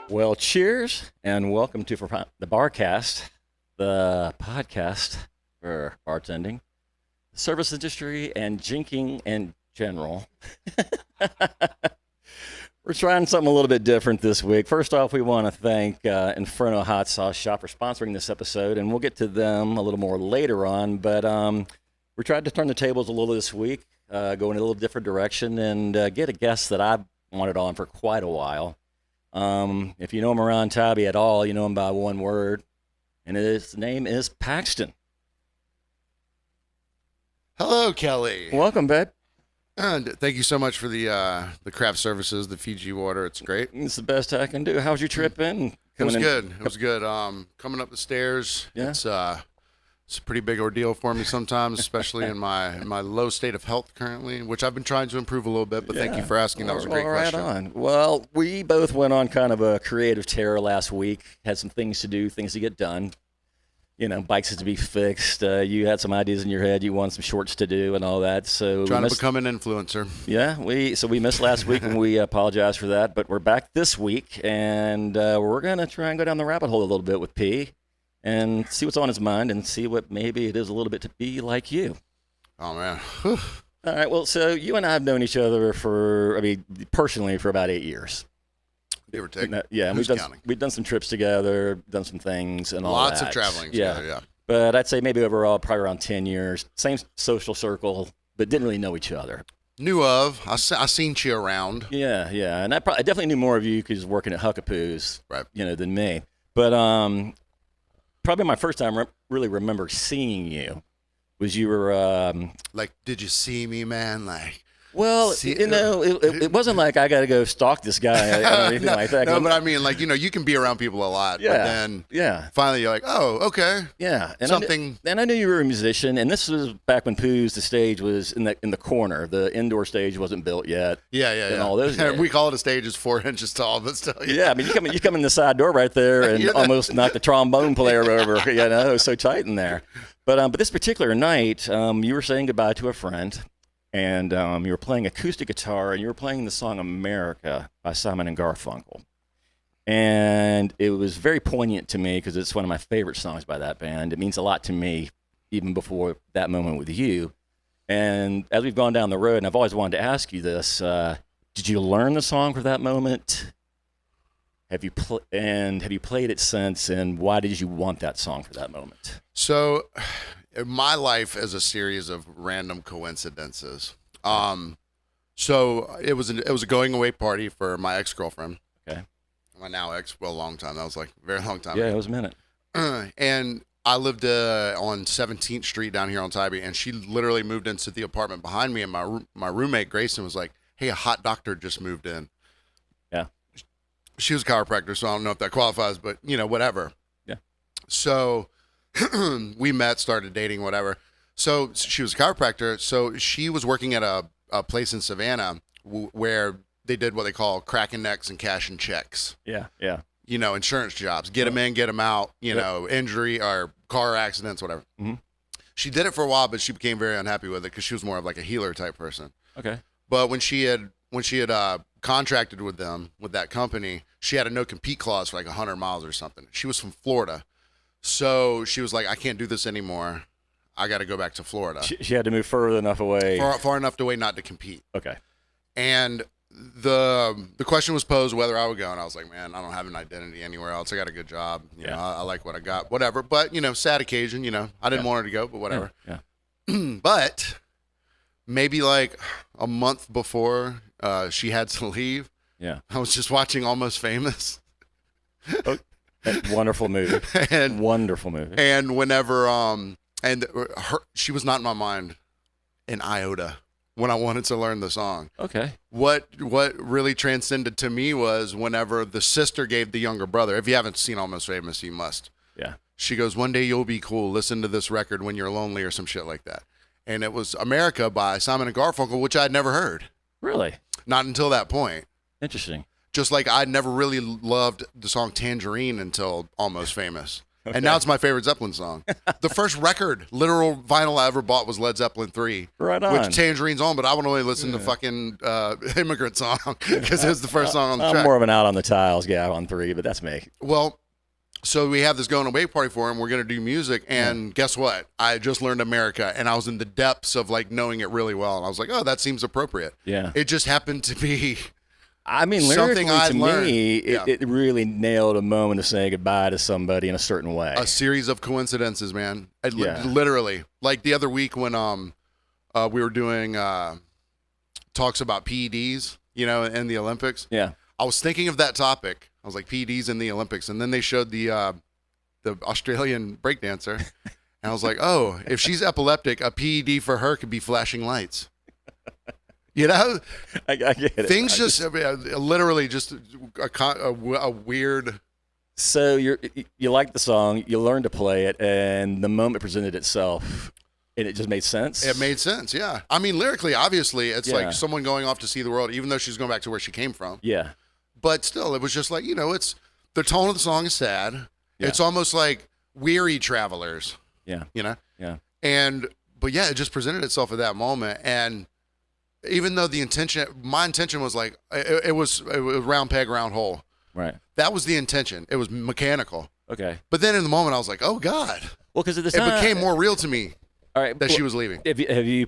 Well, cheers and welcome to the Barcast, the podcast for bartending, the service industry, and drinking in general. We're trying something a little bit different this week. First off, we want to thank Inferno Hot Sauce Shop for sponsoring this episode, and we'll get to them a little more later on. But we tried to turn the tables a little this week, go in a little different direction, and get a guest that I've wanted on for quite a while. If you know him around Tybee at all, you know him by one word, and his name is Paxton. Hello, Kelly. Welcome, babe. Thank you so much for the craft services, the Fiji water. It's great. It's the best I can do. How's your trip been? It was good. Coming up the stairs. Yeah. It's a pretty big ordeal for me sometimes, especially in my low state of health currently, which I've been trying to improve a little bit, but thank you for asking. That was a great question. Right on. Well, we both went on kind of a creative tear last week, had some things to do, things to get done. You know, bikes had to be fixed. You had some ideas in your head. You wanted some shorts to do and all that. So trying to become an influencer. Yeah, we missed last week, and we apologize for that, but we're back this week, and we're going to try and go down the rabbit hole a little bit with P. And see what's on his mind and see what maybe it is a little bit to be like you. Oh, man. All right. Well, so you and I have known each other personally for about 8 years. Give or take. Yeah. And we've done some trips together, done some things and all that. Lots of traveling together, yeah. But I'd say maybe overall probably around 10 years. Same social circle, but didn't really know each other. Knew of. I seen you around. Yeah. And I definitely knew more of you because working at Huc A Poos, right, than me. But probably my first time really remember seeing you was you were like, did you see me, man? Like, well, it wasn't like I got to go stalk this guy or anything like that. No, but I mean, like, you can be around people a lot, but then finally you're like, oh, okay. Yeah. And I knew you were a musician, and this was back when Poos, the stage was in the corner. The indoor stage wasn't built yet. Yeah. And all those. We call it a stage. It's 4 inches tall, but still. Yeah, I mean, you come in the side door right there and almost knock the trombone player over. It was so tight in there. But this particular night, you were saying goodbye to a friend. And you were playing acoustic guitar, and you were playing the song "America" by Simon and Garfunkel. And it was very poignant to me because it's one of my favorite songs by that band. It means a lot to me, even before that moment with you. And as we've gone down the road, and I've always wanted to ask you this, did you learn the song for that moment? Have you played it since, and why did you want that song for that moment? So my life is a series of random coincidences. So it was a going away party for my ex-girlfriend. Okay. My now ex, well, a long time. That was like a very long time. Yeah, it was a minute. And I lived on 17th Street down here on Tybee, and she literally moved into the apartment behind me, and my roommate Grayson was like, "Hey, a hot doctor just moved in." Yeah. She was a chiropractor, so I don't know if that qualifies, but whatever. Yeah. So we met, started dating, whatever. So she was a chiropractor. So she was working at a place in Savannah where they did what they call cracking necks and cashing checks. Yeah. Insurance jobs. Get them in, get them out, injury or car accidents, whatever. Mm-hmm. She did it for a while, but she became very unhappy with it because she was more of like a healer type person. Okay. But when she had contracted with that company, she had a no-compete clause for like 100 miles or something. She was from Florida. So she was like, I can't do this anymore. I got to go back to Florida. She had to move further enough away. Far enough away not to compete. Okay. And the question was posed whether I would go, and I was like, man, I don't have an identity anywhere else. I got a good job. I like what I got, whatever. But, sad occasion, I didn't want her to go, but whatever. Yeah. But maybe like a month before she had to leave, I was just watching Almost Famous. Wonderful movie. And Wonderful movie. and whenever she was not in my mind an iota when I wanted to learn the song. Okay. What really transcended to me was whenever the sister gave the younger brother. If you haven't seen Almost Famous, you must. Yeah. She goes, "One day you'll be cool. Listen to this record when you're lonely," or some shit like that. And it was America by Simon and Garfunkel, which I'd never heard. Really? Not until that point. Interesting. Just like I'd never really loved the song Tangerine until Almost Famous. Okay. And now it's my favorite Zeppelin song. The first literal vinyl I ever bought was Led Zeppelin 3. Right on. Which Tangerine's on, but I would only listen to fucking Immigrant Song because it was the first song on the track. I'm more of an out on the tiles guy on 3, but that's me. Well, so we have this going away party for him. We're going to do music. And guess what? I just learned America, and I was in the depths of like knowing it really well. And I was like, oh, that seems appropriate. Yeah. It just happened to be... I mean, something lyrically, I to me, learned. it really nailed a moment of saying goodbye to somebody in a certain way. A series of coincidences, man. Yeah. Literally. Like the other week when we were doing talks about PEDs, in the Olympics. Yeah. I was thinking of that topic. I was like, PEDs in the Olympics. And then they showed the Australian breakdancer. And I was like, oh, if she's epileptic, a PED for her could be flashing lights. I get it. Things literally just a weird. So you like the song, you learned to play it, and the moment presented itself, and it just made sense. It made sense, yeah. I mean, lyrically, obviously, it's like someone going off to see the world, even though she's going back to where she came from. Yeah. But still, it was just like, it's the tone of the song is sad. Yeah. It's almost like weary travelers. Yeah. Yeah. But yeah, it just presented itself at that moment, and even though my intention was like, it was round peg, round hole. Right. That was the intention. It was mechanical. Okay. But then in the moment, I was like, oh, God. Well, because at the it time, became more real to me that she was leaving. Have you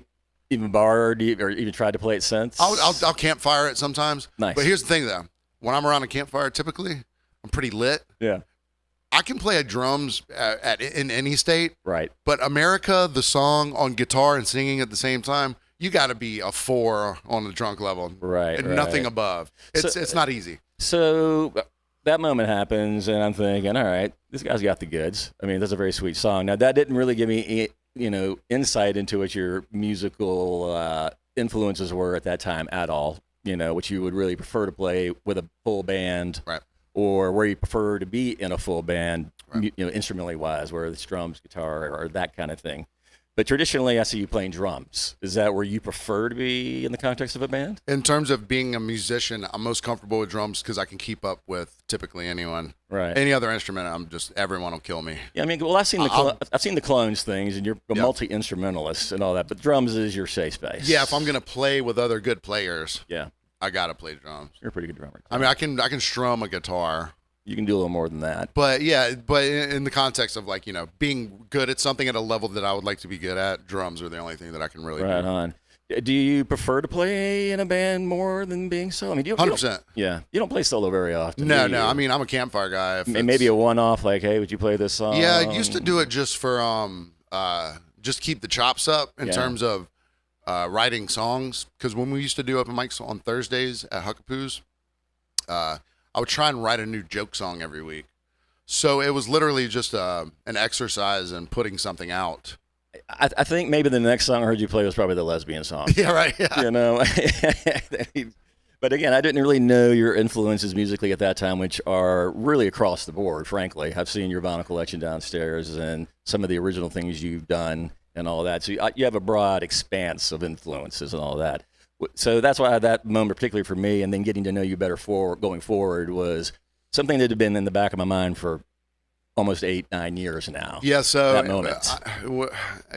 even borrowed or even tried to play it since? I'll campfire it sometimes. Nice. But here's the thing, though. When I'm around a campfire, typically, I'm pretty lit. Yeah. I can play drums in any state. Right. But America, the song on guitar and singing at the same time, you got to be a 4 on the drunk level. Right. And nothing above. It's not easy. So that moment happens, and I'm thinking, all right, this guy's got the goods. I mean, that's a very sweet song. Now, that didn't really give me, insight into what your musical influences were at that time at all, what you would really prefer to play with a full band. Right. Or where you prefer to be in a full band, right. Instrumentally wise, where it's drums, guitar, or that kind of thing. But traditionally, I see you playing drums. Is that where you prefer to be in the context of a band? In terms of being a musician, I'm most comfortable with drums because I can keep up with typically anyone. Right. Any other instrument, everyone will kill me. Yeah, I mean, well, I've seen the clones things, and you're a multi-instrumentalist and all that. But drums is your safe space. Yeah, if I'm gonna play with other good players. Yeah. I gotta play drums. You're a pretty good drummer. I mean, I can strum a guitar. You can do a little more than that. But yeah, in the context of like, being good at something at a level that I would like to be good at, drums are the only thing that I can really do. Right on. Do you prefer to play in a band more than being solo? I mean, 100%. Yeah. You don't play solo very often. No. I mean, I'm a campfire guy. Maybe a one-off, like, hey, would you play this song? Yeah, I used to do it just for just keep the chops up in terms of writing songs, because when we used to do open mics on Thursdays at Huc A Poos, I would try and write a new joke song every week. So it was literally just an exercise in putting something out. I think maybe the next song I heard you play was probably the lesbian song. Yeah, right. Yeah. But again, I didn't really know your influences musically at that time, which are really across the board, frankly. I've seen your vinyl collection downstairs and some of the original things you've done and all that. So you have a broad expanse of influences and all that. So that's why that moment, particularly for me, and then getting to know you better going forward, was something that had been in the back of my mind for almost 8-9 years now. Yeah, so that moment.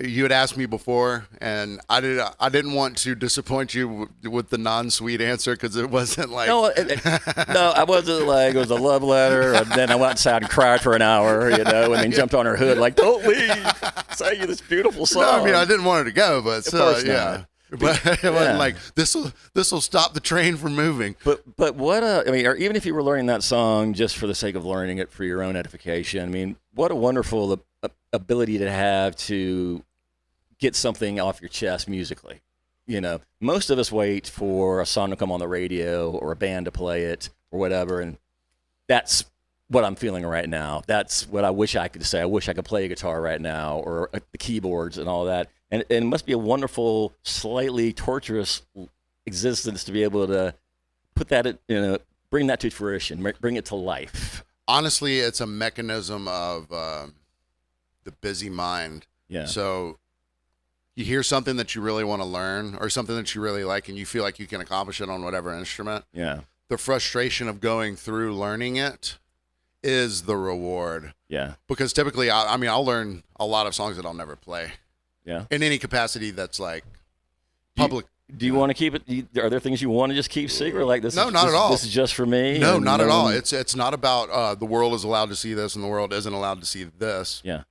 You had asked me before, and I didn't want to disappoint you with the non-sweet answer, because it wasn't like no, I wasn't like it was a love letter, and then I went outside and cried for an hour, and then jumped on her hood like, don't leave, sang you this beautiful song. No, I mean, I didn't want her to go, but yeah. But it wasn't like this will stop the train from moving. But what I mean, or even if you were learning that song just for the sake of learning it for your own edification, I mean, what a wonderful ability to have to get something off your chest musically. Most of us wait for a song to come on the radio or a band to play it or whatever, and that's what I'm feeling right now. That's what I wish I could say. I wish I could play a guitar right now, or the keyboards and all that. And it must be a wonderful, slightly torturous existence to be able to put that, bring that to fruition, bring it to life. Honestly, it's a mechanism of the busy mind. Yeah. So you hear something that you really want to learn, or something that you really like, and you feel like you can accomplish it on whatever instrument. Yeah. The frustration of going through learning it is the reward. Yeah. Because typically, I'll learn a lot of songs that I'll never play. Yeah. In any capacity that's like public. Do you want to keep it? Are there things you want to just keep secret? Like this? No, not at all. This is just for me. No, not at all. It's not about the world is allowed to see this and the world isn't allowed to see this. Yeah.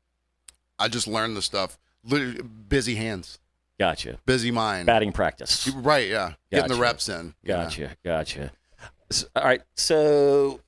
I just learned the stuff. Literally, busy hands. Gotcha. Busy mind. Batting practice. Right. Yeah. Gotcha. Getting the reps in. Gotcha. Gotcha. All right. So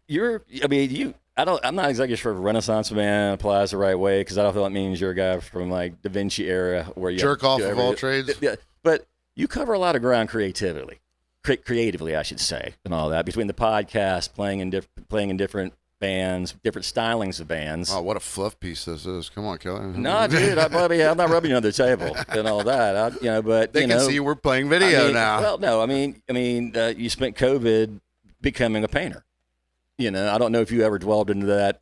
I'm not exactly sure if Renaissance man applies the right way, because I don't feel it means you're a guy from like Da Vinci era where you jerk off of all trades. Yeah, but you cover a lot of ground creatively, I should say, and all that, between the podcast, playing in different bands, different stylings of bands. Oh, what a fluff piece this is! Come on, Kelly. No, dude, I'm not rubbing you on the table and all that. But they can see we're playing video now. Well, no, I mean, you spent COVID becoming a painter. I don't know if you ever dwelled into that,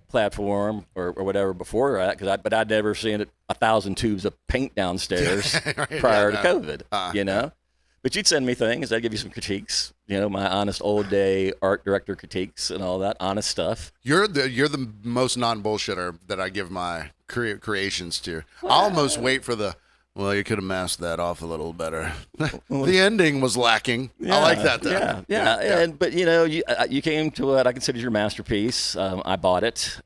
platform or whatever before that, but I'd never seen 1,000 tubes of paint downstairs prior to COVID, But you'd send me things. I'd give you some critiques, my honest old day art director critiques and all that honest stuff. You're the most non-bullshitter that I give my creations to. I almost wait for well, you could have masked that off a little better. The ending was lacking. Yeah, I like that though. Yeah. But you came to what I consider your masterpiece. I bought it.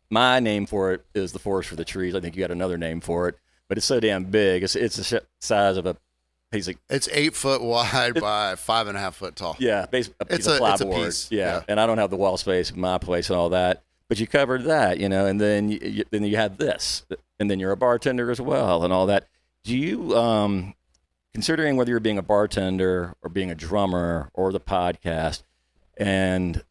My name for it is The Forest for the Trees. I think you got another name for it, but it's so damn big. It's the size of a piece of. It's 8 foot wide by 5.5 foot tall. Yeah, basically a piece of plywood. It's a piece. Yeah, and I don't have the wall space in my place and all that. But you covered that, and then you had this, and then you're a bartender as well, and all that. Do you, considering whether you're being a bartender or being a drummer or the podcast, and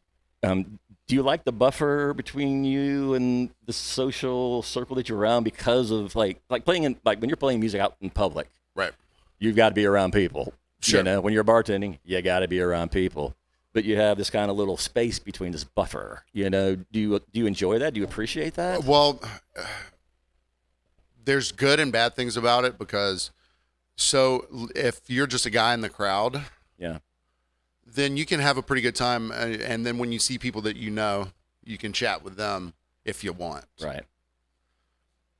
do you like the buffer between you and the social circle that you're around because of like playing in, like when you're playing music out in public, right? You've got to be around people. Sure. When you're bartending, you got to be around people. But you have this kind of little space between this buffer. Do you enjoy that? Do you appreciate that? Well, there's good and bad things about it, because if you're just a guy in the crowd, yeah, then you can have a pretty good time, and then when you see people that you can chat with them if you want. Right.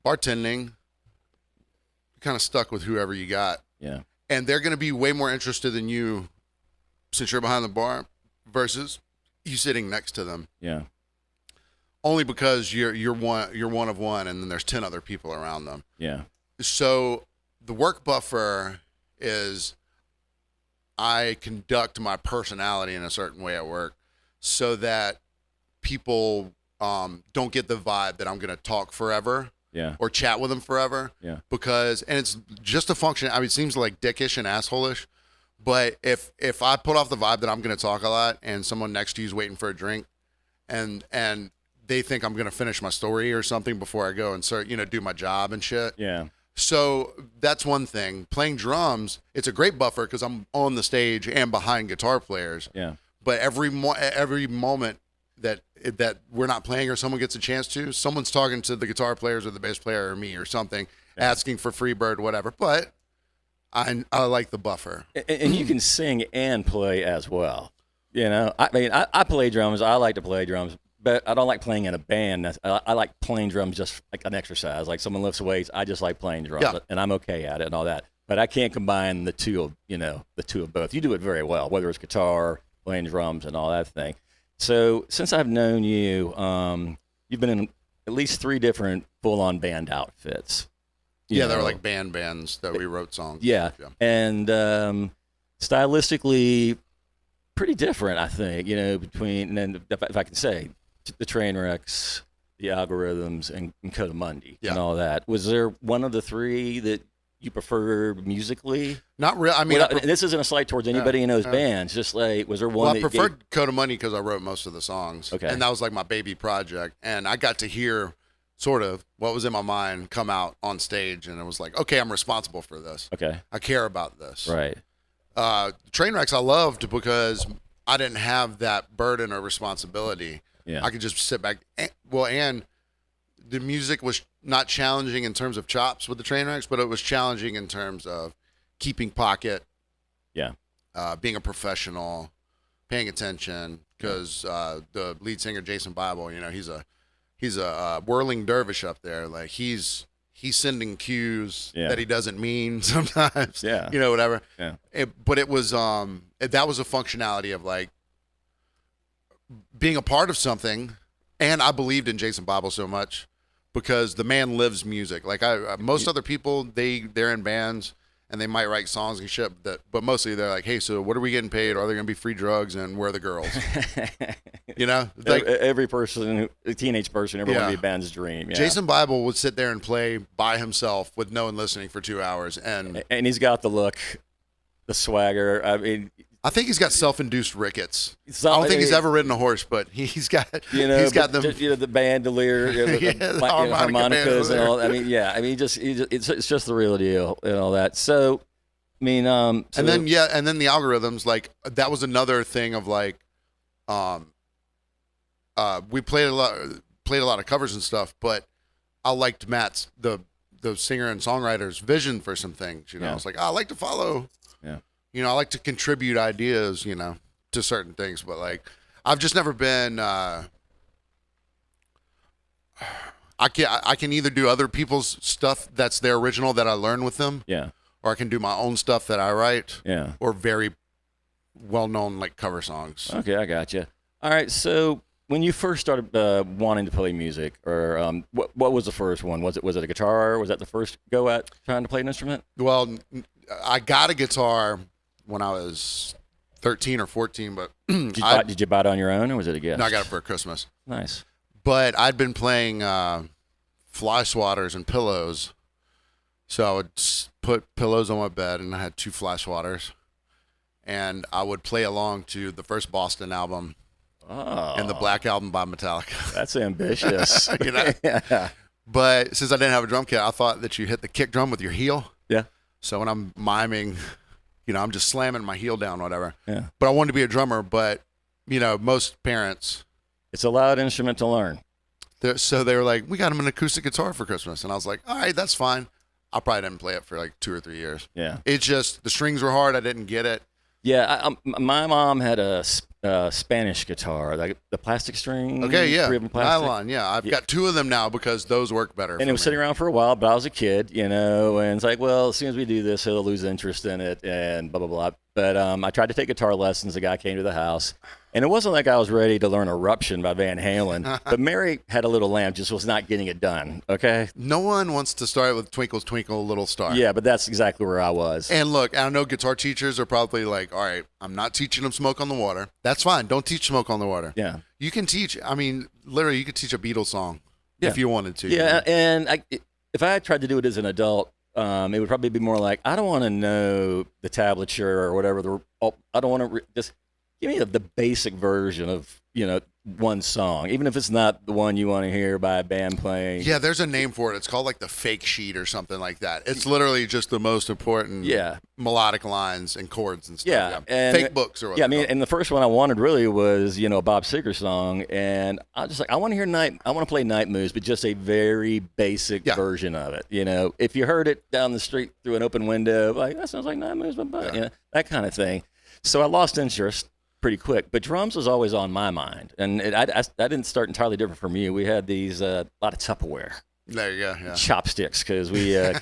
Bartending, you're kind of stuck with whoever you got. Yeah. And they're going to be way more interested than you since you're behind the bar versus you sitting next to them. Yeah. Only because you're one of one, and then there's 10 other people around them. Yeah. So the work buffer is I conduct my personality in a certain way at work, so that people don't get the vibe that I'm going to talk forever. Yeah. Or chat with them forever. Yeah. And it's just a function. It seems like dickish and asshole-ish, but if I put off the vibe that I'm going to talk a lot, and someone next to you is waiting for a drink, and they think I'm going to finish my story or something before I go and start, do my job and shit. Yeah. So that's one thing. Playing drums, it's a great buffer because I'm on the stage and behind guitar players. Yeah. But every moment that we're not playing or someone gets a chance to, someone's talking to the guitar players or the bass player or me or something, asking for free bird, whatever. But I like the buffer. And you can sing and play as well. I play drums. I like to play drums. But I don't like playing in a band. I like playing drums just like an exercise. Like someone lifts weights, I just like playing drums, and I'm okay at it and all that. But I can't combine the two of both. You do it very well, whether it's guitar, playing drums, and all that thing. So since I've known you, you've been in at least 3 different full-on band outfits. They were like bands that we wrote songs. Yeah. And stylistically, pretty different, I think. Between, and if I can say, the Trainwrecks, the Algorithms, and Codamundi, and all that. Was there one of the 3 that you prefer musically? Not real. I mean, And this isn't a slight towards anybody in those bands. Just like, was there one? well, I preferred Code of Money because I wrote most of the songs. Okay. And that was like my baby project, and I got to hear sort of what was in my mind come out on stage, and it was like, okay, I'm responsible for this. Okay. I care about this. Right. Trainwrecks I loved because I didn't have that burden or responsibility. Yeah. I could just sit back. And the music was not challenging in terms of chops with the Trainwrecks, but it was challenging in terms of keeping pocket. Yeah. Being a professional, paying attention, because the lead singer Jason Bible, you know, he's a whirling dervish up there. Like he's sending cues that he doesn't mean sometimes. Yeah. You know, whatever. Yeah. But it was that was a functionality of like being a part of something, and I believed in Jason Bible so much because the man lives music. Like most other people, they're in bands and they might write songs and shit, but mostly they're like, hey, so what are we getting paid? Are there going to be free drugs, and where are the girls? You know, like every person, a teenage person, ever want to be a band's dream. Yeah. Jason Bible would sit there and play by himself with no one listening for 2 hours, and he's got the look, the swagger. I mean, I think he's got self-induced rickets. I don't think he's ever ridden a horse, but he's got he's got them. The bandolier, the harmonicas, and all. I mean, it's just the real deal and all that. So, I mean, and then the algorithms, like that was another thing of like, we played a lot of covers and stuff, but I liked Matt's the singer and songwriter's vision for some things. You know, it's like I like to follow. Yeah. You know, I like to contribute ideas, you know, to certain things, but like, I've just never been. I can either do other people's stuff that's their original that I learn with them, or I can do my own stuff that I write, or very well-known like cover songs. Okay, I got you. All right, so when you first started wanting to play music, or what was the first one? Was it a guitar? Was that the first go at trying to play an instrument? Well, I got a guitar when I was 13 or 14, but did you buy it on your own, or was it a gift? No, I got it for Christmas. Nice. But I'd been playing fly swatters and pillows, so I would put pillows on my bed, and I had 2 fly swatters, and I would play along to the first Boston album and the Black Album by Metallica. That's ambitious. You know? Yeah. But since I didn't have a drum kit, I thought that you hit the kick drum with your heel. Yeah. So when I'm miming, you know, I'm just slamming my heel down, whatever. Yeah. But I wanted to be a drummer, but, you know, most parents. It's a loud instrument to learn. So they were like, we got him an acoustic guitar for Christmas. And I was like, all right, that's fine. I probably didn't play it for like 2 or 3 years. Yeah. It's just, the strings were hard. I didn't get it. Yeah. My mom had a Spanish guitar, like the plastic string. Okay, yeah. Plastic. Nylon, yeah. I've got 2 of them now because those work better. And it was sitting around for a while, but I was a kid, you know, and it's like, well, as soon as we do this, he'll lose interest in it and blah, blah, blah. But I tried to take guitar lessons. The guy came to the house, and it wasn't like I was ready to learn Eruption by Van Halen, but Mary Had a Little Lamb just was not getting it done, okay? No one wants to start with Twinkle, Twinkle, Little Star. Yeah, but that's exactly where I was. And look, I know guitar teachers are probably like, all right, I'm not teaching them Smoke on the Water. That's fine. Don't teach Smoke on the Water. Yeah. You can teach, I mean, literally, you could teach a Beatles song if you wanted to. Yeah, and if I had tried to do it as an adult, it would probably be more like, I don't want to know the tablature or whatever. I don't want to just give me the basic version of, you know, one song, even if it's not the one you want to hear by a band playing. Yeah, there's a name for it. It's called like the fake sheet or something like that. It's literally just the most important melodic lines and chords and stuff. Yeah. And fake books or whatever. Yeah, I mean, and the first one I wanted really was, you know, a Bob Seger song, and I just like, I want to play Night Moves, but just a very basic version of it. You know, if you heard it down the street through an open window, like, that sounds like Night Moves, you know, that kind of thing. So I lost interest pretty quick, but drums was always on my mind, and I didn't start entirely different from you. We had these a lot of Tupperware, there you go, chopsticks, because we had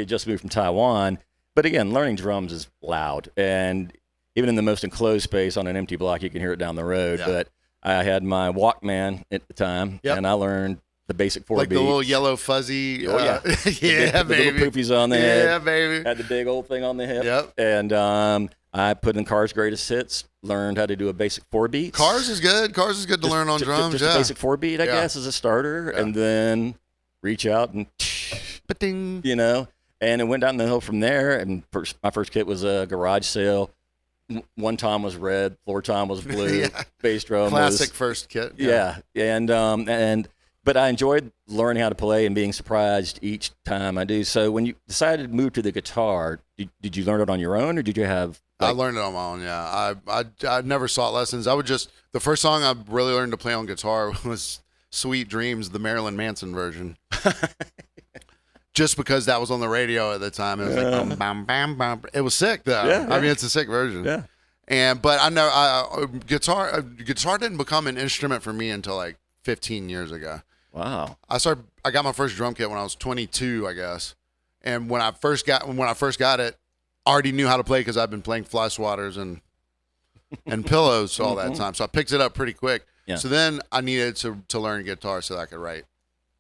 just moved from Taiwan. But again, learning drums is loud, and even in the most enclosed space on an empty block, you can hear it down the road. Yeah. But I had my Walkman at the time, and I learned the basic 4 like beats. the little yellow fuzzy. Yeah, the little poopies on the head. Yeah, baby. Had the big old thing on the hip. Yep. And I put in Cars' Greatest Hits, learned how to do a basic 4 beats. Cars is good. Cars is good to learn on drums. Just a basic 4 beat, I guess, as a starter, and then reach out and, Ba-ding. you know. And it went down the hill from there. And my first kit was a garage sale. One tom was red, floor tom was blue, Yeah. bass drum Classic was first kit. yeah. But I enjoyed learning how to play and being surprised each time I do. So when you decided to move to the guitar, did you learn it on your own, or did you have? I learned it on my own. Yeah, I never sought lessons. I would just the first song I really learned to play on guitar was "Sweet Dreams," the Marilyn Manson version. Just because that was on the radio at the time, it was like bam, bam, bam, bam. It was sick though. Yeah, I mean, it's a sick version. Yeah. But I know guitar didn't become an instrument for me until like 15 years ago. Wow. I got my first drum kit when I was 22, I guess. And when I first got it, I already knew how to play because I've been playing fly swatters and pillows all that time. So I picked it up pretty quick. Yeah. So then I needed to learn guitar so that I could write.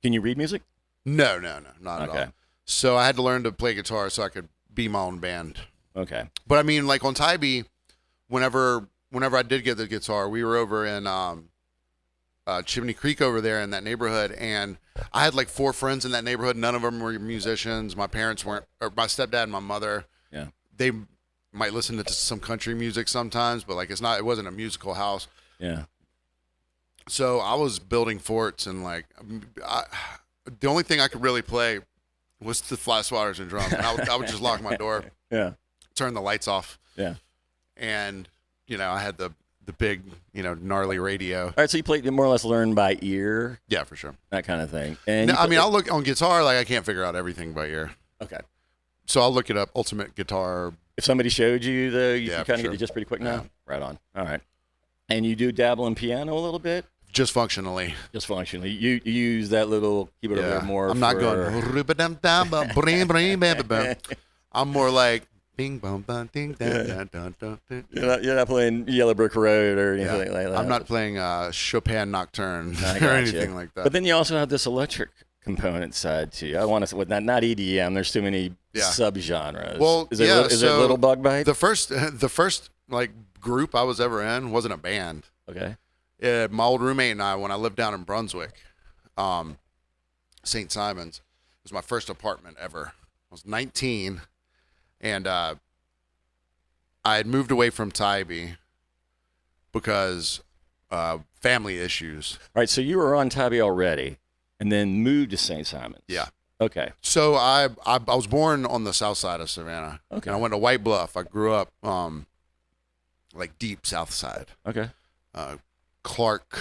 Can you read music? No, not at all. So I had to learn to play guitar so I could be my own band. Okay. But I mean, like on Tybee, whenever I did get the guitar, we were over in Chimney Creek over there in that neighborhood, and I had like 4 friends in that neighborhood. None of them were musicians. My parents weren't, or my stepdad and my mother. Yeah. They might listen to some country music sometimes, but like it wasn't a musical house. Yeah. So I was building forts, and like the only thing I could really play was the fly swatters and drums. And I would just lock my door, turn the lights off, and I had the big gnarly radio. All right, so you more or less learn by ear. Yeah, for sure. That kind of thing. And no, I mean, I'll look on guitar, like I can't figure out everything by ear. Okay. So I'll look it up. Ultimate guitar. If somebody showed you, you kind of sure. get it just pretty quick now. Right on. All right. And you do dabble in piano a little bit. Just functionally. Just functionally. You use that little keyboard over there more. I'm not going. I'm more like bing bong bong ding dun dun dun dun. You're not playing Yellow Brick Road or anything like that. I'm not playing Chopin Nocturne or anything like that. But then you also have this electric component side to you. I want to not EDM. There's too many subgenres. Well, is it a little bug bite? The first like group I was ever in wasn't a band. Okay. My old roommate and I, when I lived down in Brunswick, St. Simon's, it was my first apartment ever. I was 19, and I had moved away from Tybee because family issues. All right, so you were on Tybee already, and then moved to St. Simon's. Yeah. Okay. So I was born on the south side of Savannah. Okay. And I went to White Bluff. I grew up like deep south side. Okay. Clark,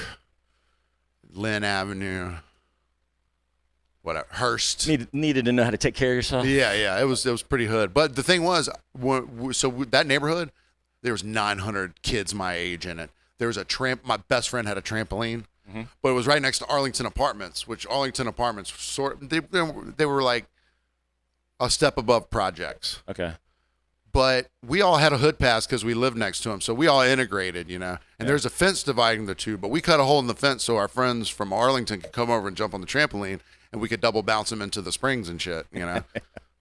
Lynn Avenue, whatever, Hearst. Needed to know how to take care of yourself. Yeah, it was pretty hood. But the thing was, that neighborhood, there was 900 kids my age in it. There was my best friend had a trampoline, but it was right next to Arlington Apartments, which Arlington Apartments they were like a step above projects. Okay. But we all had a hood pass because we lived next to them. So we all integrated, And there's a fence dividing the two. But we cut a hole in the fence so our friends from Arlington could come over and jump on the trampoline, and we could double bounce them into the springs and shit,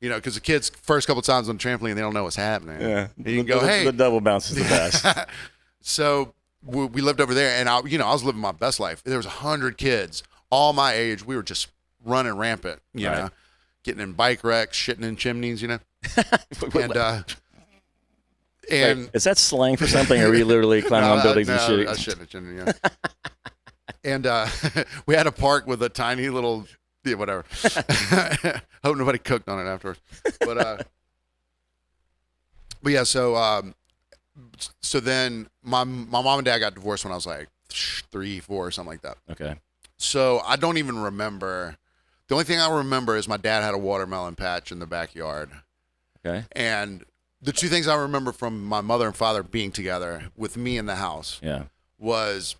Because the kids, first couple times on the trampoline, they don't know what's happening. Yeah. You can go, hey. The double bounce is the best. So we lived over there, and I was living my best life. There was 100 kids, all my age. We were just running rampant, you know, getting in bike wrecks, shitting in chimneys, And wait, is that slang for something, or are you literally climbing on buildings and shooting? I shouldn't have chimney, And we had a park with a tiny little, whatever. Hope nobody cooked on it afterwards. But yeah, so then my mom and dad got divorced when I was like 3, 4, or something like that. Okay. So I don't even remember. The only thing I remember is my dad had a watermelon patch in the backyard. Okay. And the two things I remember from my mother and father being together with me in the house was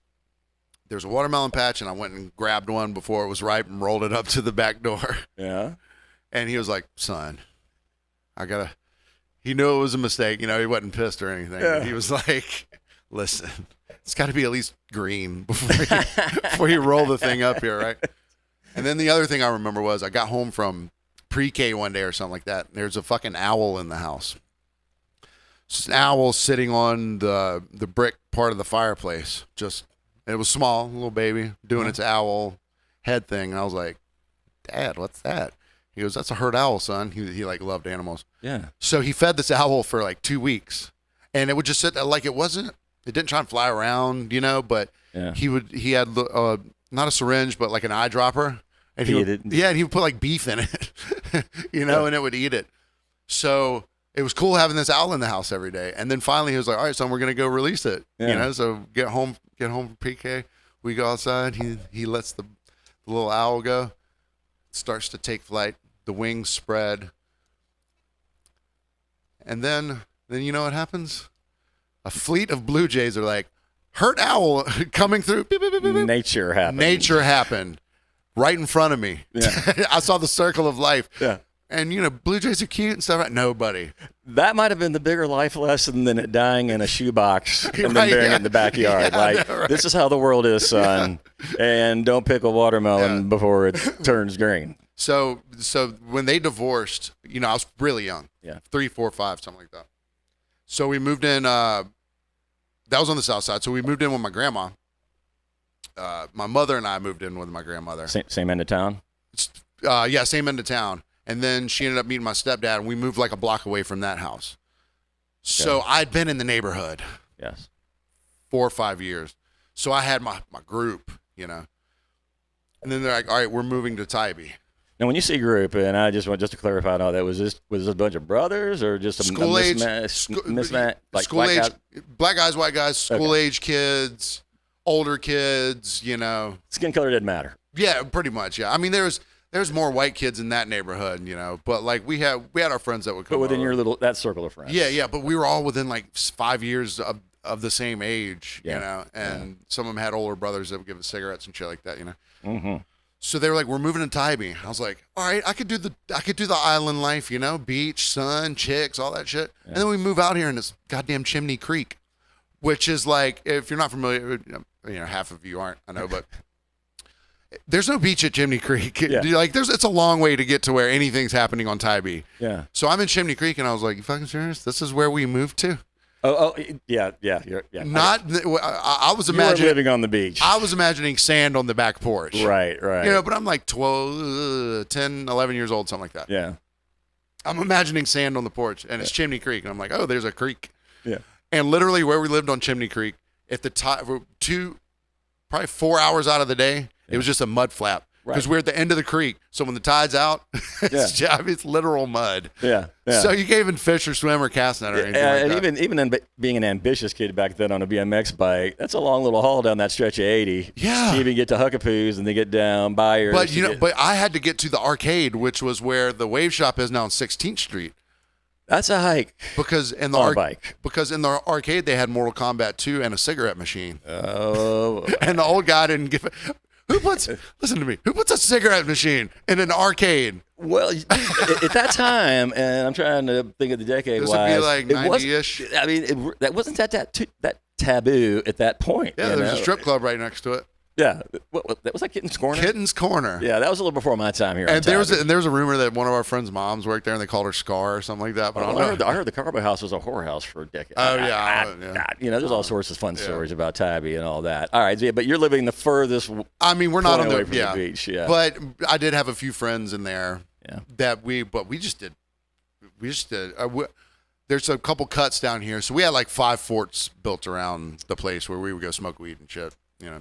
there's a watermelon patch, and I went and grabbed one before it was ripe and rolled it up to the back door. Yeah. And he was like, son, he knew it was a mistake. He wasn't pissed or anything. Yeah. He was like, listen, it's got to be at least green before you roll the thing up here, right? And then the other thing I remember was I got home from pre-K one day or something like that. There's a fucking owl in the house. It's an owl sitting on the brick part of the fireplace. It was small, little baby, doing its owl head thing. And I was like, Dad, what's that? He goes, that's a herd owl, son. He like loved animals. Yeah. So he fed this owl for like 2 weeks, and it would just sit there like it didn't try and fly around, but Yeah. he had not a syringe, but like an eyedropper, and he would put like beef in it, and it would eat it. So it was cool having this owl in the house every day. And then finally he was like, all right, son, we're going to go release it. So get home from PK. We go outside. He lets the little owl go. It starts to take flight. The wings spread. And then you know what happens? A fleet of blue jays are like, hurt owl coming through. Beep, beep, beep, beep. Nature happened. Nature happened right in front of me. Yeah. I saw the circle of life. Yeah. And, blue jays are cute and stuff. Nobody. That might have been the bigger life lesson than it dying in a shoebox and then Right, burying yeah. it in the backyard. Right. This is how the world is, son. And don't pick a watermelon before it turns green. So when they divorced, I was really young. Yeah. 3, 4, 5, something like that. So we moved in, that was on the south side. So we moved in with my grandma. My mother and I moved in with my grandmother. Same end of town? Same end of town. And then she ended up meeting my stepdad, and we moved like a block away from that house. So I'd been in the neighborhood. Yes. 4 or 5 years. So I had my group, And then they're like, all right, we're moving to Tybee. Now, when you say group, and I just want to clarify all that, was this a bunch of brothers or just a School age, mismatch? Like school age, guys? black guys, white guys, school age kids, older kids, Skin color didn't matter. Yeah, pretty much. Yeah, I mean, there's more white kids in that neighborhood, but like we had our friends that would come. But within over. that circle of friends. Yeah, but we were all within like 5 years of the same age, and some of them had older brothers that would give us cigarettes and shit like that, Mm-hmm. So they were like, "We're moving to Tybee." I was like, "All right, I could do the island life, beach, sun, chicks, all that shit." Yeah. And then we move out here in this goddamn Chimney Creek, which is like, if you're not familiar, half of you aren't, I know, but there's no beach at Chimney Creek. Yeah. It's a long way to get to where anything's happening on Tybee. Yeah. So I'm in Chimney Creek, and I was like, "You fucking serious? This is where we moved to?" Oh, yeah. Not, I was You imagining were living on the beach. I was imagining sand on the back porch. Right. But I'm like 12, 10, 11 years old, something like that. Yeah. I'm imagining sand on the porch, and it's Chimney Creek, and I'm like, oh, there's a creek. Yeah. And literally where we lived on Chimney Creek, at the time, probably 4 hours out of the day, it was just a mud flap. Because we're at the end of the creek, so when the tide's out, it's literal mud. Yeah. So you can't even fish or swim or cast net or anything like that. And even being an ambitious kid back then on a BMX bike, that's a long little haul down that stretch of 80. Yeah. To even get to Huc A Poos and then get down Byers. But I had to get to the arcade, which was where the Wave Shop is now on 16th Street. That's a hike. Because in the arcade they had Mortal Kombat 2 and a cigarette machine. Oh. And the old guy didn't give it. Listen to me. Who puts a cigarette machine in an arcade? Well, at that time, and I'm trying to think of the decade. This would be like 90-ish. I mean, that wasn't that taboo at that point. Yeah, there's a strip club right next to it. Yeah, that was like Kitten's Corner. Kitten's Corner. Yeah, that was a little before my time here. And there was a rumor that one of our friends' moms worked there, and they called her Scar or something like that. But I heard the Carbo House was a whorehouse for a decade. Oh there's all sorts of fun stories about Tybee and all that. All right, but you're living the furthest. I mean, we're not on away from the beach. Yeah, but I did have a few friends in there. Yeah. That we just did. There's a couple cuts down here, so we had like 5 forts built around the place where we would go smoke weed and shit.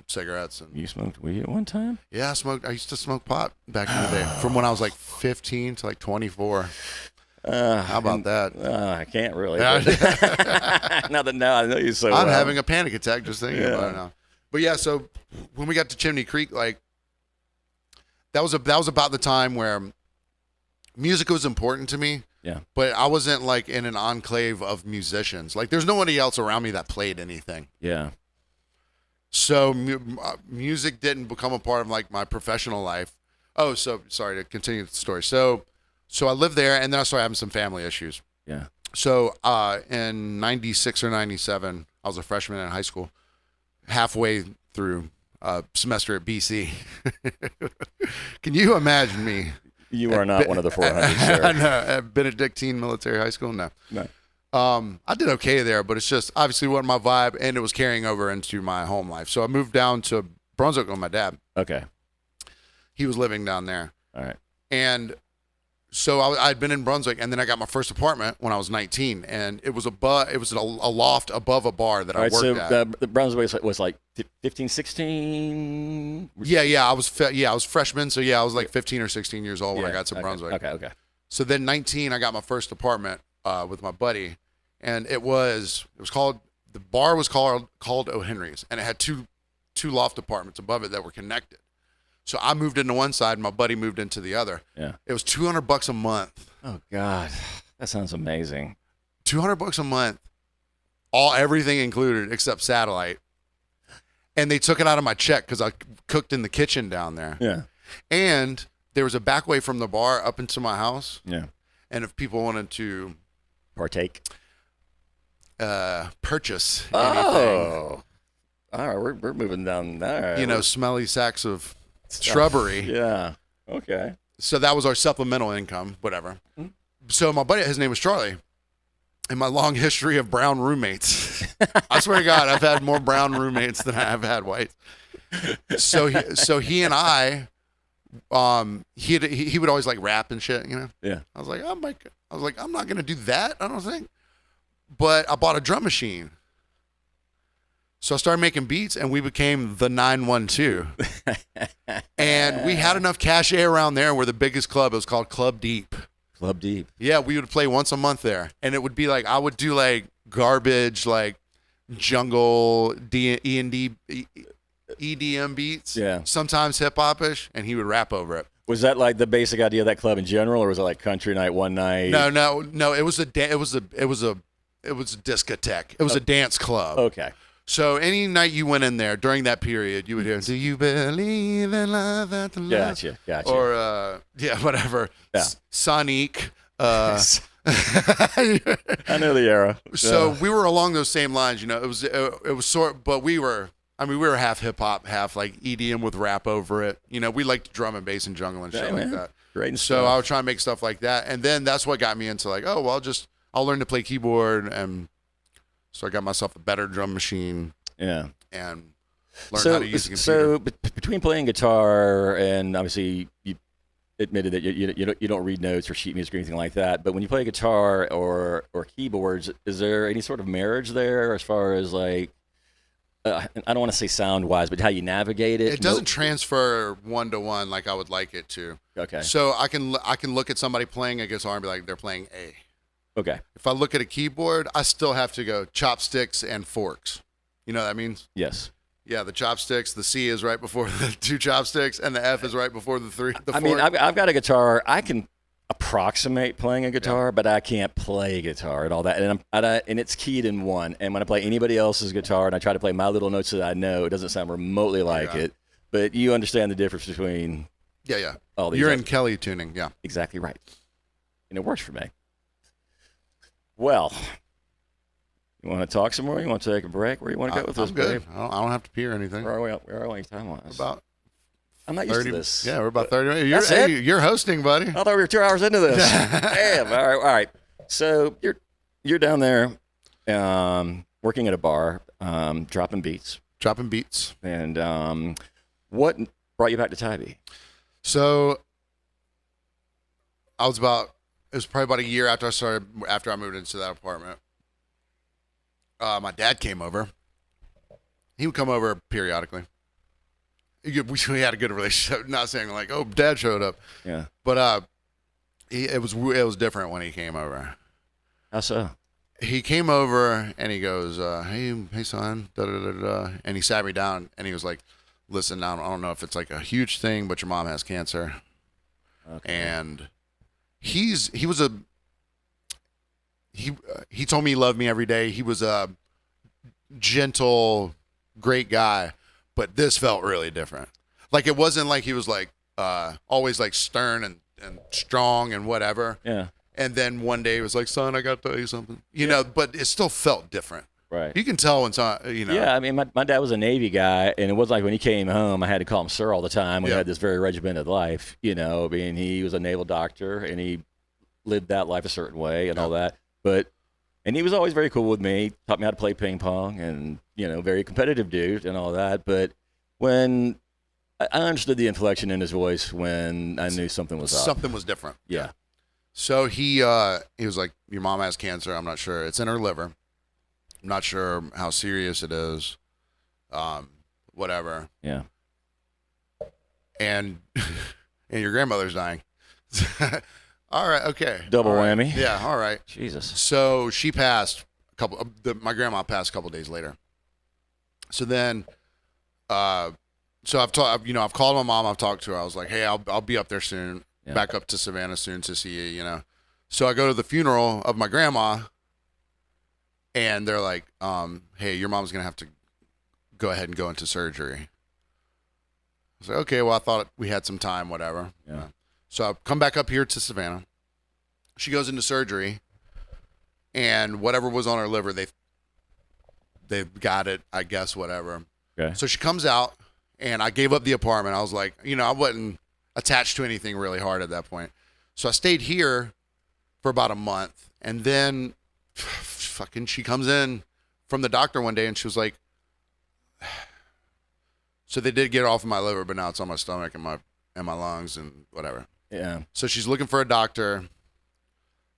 Cigarettes. And you smoked weed at one time? Yeah, I used to smoke pot back in the day, from when I was like 15 to like 24. How about that? I can't really. Now I know you so well. I'm having a panic attack just thinking about it now. But yeah, so when we got to Chimney Creek, like that was about the time where music was important to me. Yeah. But I wasn't like in an enclave of musicians. Like there's nobody else around me that played anything. Yeah. So music didn't become a part of like my professional life. Oh, so sorry to continue the story. So I lived there, and then I started having some family issues. Yeah. So in 96 or 97, I was a freshman in high school, halfway through a semester at BC. Can you imagine me? You are not one of the 400, sir. No, at Benedictine Military High School? No. I did okay there, but it's just obviously wasn't my vibe, and it was carrying over into my home life. So I moved down to Brunswick with my dad. Okay. He was living down there. All right. And So I'd been in Brunswick, and then I got my first apartment when I was 19, and it was a loft above a bar that I worked at. The Brunswick was like 15, 16? Yeah, I was freshman, so I was like 15 or 16 years old when I got to Brunswick. Okay. So then 19, I got my first apartment with my buddy, and the bar was called O. Henry's, and it had two loft apartments above it that were connected. So I moved into one side, and my buddy moved into the other. Yeah. It was $200 a month. Oh God, that sounds amazing. $200 a month, everything included except satellite. And they took it out of my check because I cooked in the kitchen down there. Yeah. And there was a back way from the bar up into my house. Yeah. And if people wanted to partake, purchase anything. All right, we're moving down there. Smelly sacks of shrubbery. Yeah. Okay. So that was our supplemental income, whatever. Mm-hmm. So my buddy, his name was Charlie. And my long history of brown roommates. I swear to God, I've had more brown roommates than I have had white. So he and I, he would always like rap and shit, Yeah. I was like, I'm not gonna do that, I don't think. But I bought a drum machine. So I started making beats, and we became the 912. And we had enough cachet around there. We're the biggest club. It was called Club Deep. Club Deep. Yeah, we would play once a month there. And it would be like, I would do like garbage, like jungle, EDM beats. Yeah. Sometimes hip-hop-ish, and he would rap over it. Was that like the basic idea of that club in general, or was it like country night one night? No. It was a discotheque. It was a dance club. Okay. So any night you went in there during that period, you would hear, "Do you believe in love at the love?" Gotcha. Or whatever. Yeah. Sonic. I know the era. So we were along those same lines. It was but we were half hip hop, half like EDM with rap over it. We liked drum and bass and jungle and shit like that. Great. So I would try and make stuff like that, and then that's what got me into like, I'll learn to play keyboard, and so I got myself a better drum machine. Yeah. And learned how to use the computer. So between playing guitar and obviously you admitted that you don't read notes or sheet music or anything like that, but when you play guitar or keyboards, is there any sort of marriage there as far as like I don't want to say sound wise, but how you navigate it? It doesn't transfer one to one like I would like it to. Okay. So I can look at somebody playing a guitar and be like, they're playing A. Okay. If I look at a keyboard, I still have to go chopsticks and forks. You know what that means? Yes. Yeah, the chopsticks, the C is right before the two chopsticks, and the F is right before the three. I mean, I've got a guitar. I can approximate playing a guitar, but I can't play guitar and all that. And it's keyed in one. And when I play anybody else's guitar and I try to play my little notes that I know, it doesn't sound remotely like it. But you understand the difference between all these. You're in Kelly tuning, yeah. Exactly right. And it works for me. Well, you want to talk some more? You want to take a break? Where do you want to go with this, good. babe? I don't have to pee or anything. Where are we time-wise? About I'm not 30, used to this. Yeah, we're about 30 minutes. You're hosting, buddy. I thought we were 2 hours into this. Damn. All right. So you're down there working at a bar, dropping beats. And what brought you back to Tybee? So it was probably about a year after I moved into that apartment. My dad came over. He would come over periodically. We had a good relationship. Not saying like, oh, Dad showed up. Yeah. But it was different when he came over. How so? He came over and he goes, hey son, da da da da, and he sat me down and he was like, listen, I don't know if it's like a huge thing, but your mom has cancer. Okay. And he told me he loved me every day. He was a gentle, great guy, but this felt really different. Like it wasn't like he was like always like stern and strong and whatever. Yeah. And then one day he was like, son, I got to tell you something. You know, but it still felt different. Right. You can tell when Yeah, I mean, my dad was a Navy guy, and it wasn't like when he came home, I had to call him sir all the time. We had this very regimented life, I mean, he was a naval doctor, and he lived that life a certain way and all that. And he was always very cool with me, taught me how to play ping pong, and, very competitive dude and all that. But when I understood the inflection in his voice when I knew something was up. Something was different. Yeah. So he was like, your mom has cancer. I'm not sure. It's in her liver. I'm not sure how serious it is. Whatever. Yeah. And and your grandmother's dying. All right. Okay. Double All right. whammy. Yeah. All right. Jesus. So she passed my grandma passed a couple days later. So then, so I've called my mom. I've talked to her. I was like, hey, I'll be up there soon. Yeah. Back up to Savannah soon to see you. You know. So I go to the funeral of my grandma, and they're like, hey, your mom's gonna have to go ahead and go into surgery. I was like, okay, well, I thought we had some time, whatever. Yeah. So I come back up here to Savannah. She goes into surgery, and whatever was on her liver, they've got it, I guess, whatever. Okay. So she comes out, and I gave up the apartment. I was like, I wasn't attached to anything really hard at that point. So I stayed here for about a month, and then fucking she comes in from the doctor one day, and she was like, so they did get it off of my liver, but now it's on my stomach and my lungs and whatever. Yeah. So she's looking for a doctor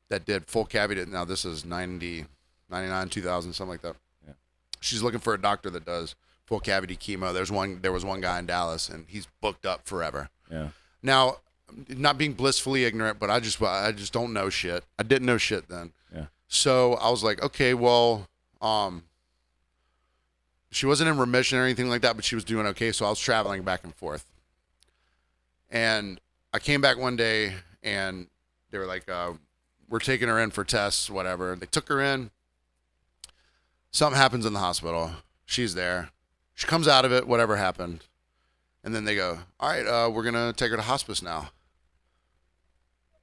that did full cavity. Now this is 90, 99, 2000, something like that. Yeah. She's looking for a doctor that does full cavity chemo. There was one guy in Dallas, and he's booked up forever. Yeah. Now, not being blissfully ignorant, but I just don't know shit. I didn't know shit then. Yeah. So I was like, okay, well, she wasn't in remission or anything like that, but she was doing okay. So I was traveling back and forth. And I came back one day, and they were like, we're taking her in for tests, whatever. They took her in. Something happens in the hospital. She's there. She comes out of it, whatever happened. And then they go, all right, we're going to take her to hospice now.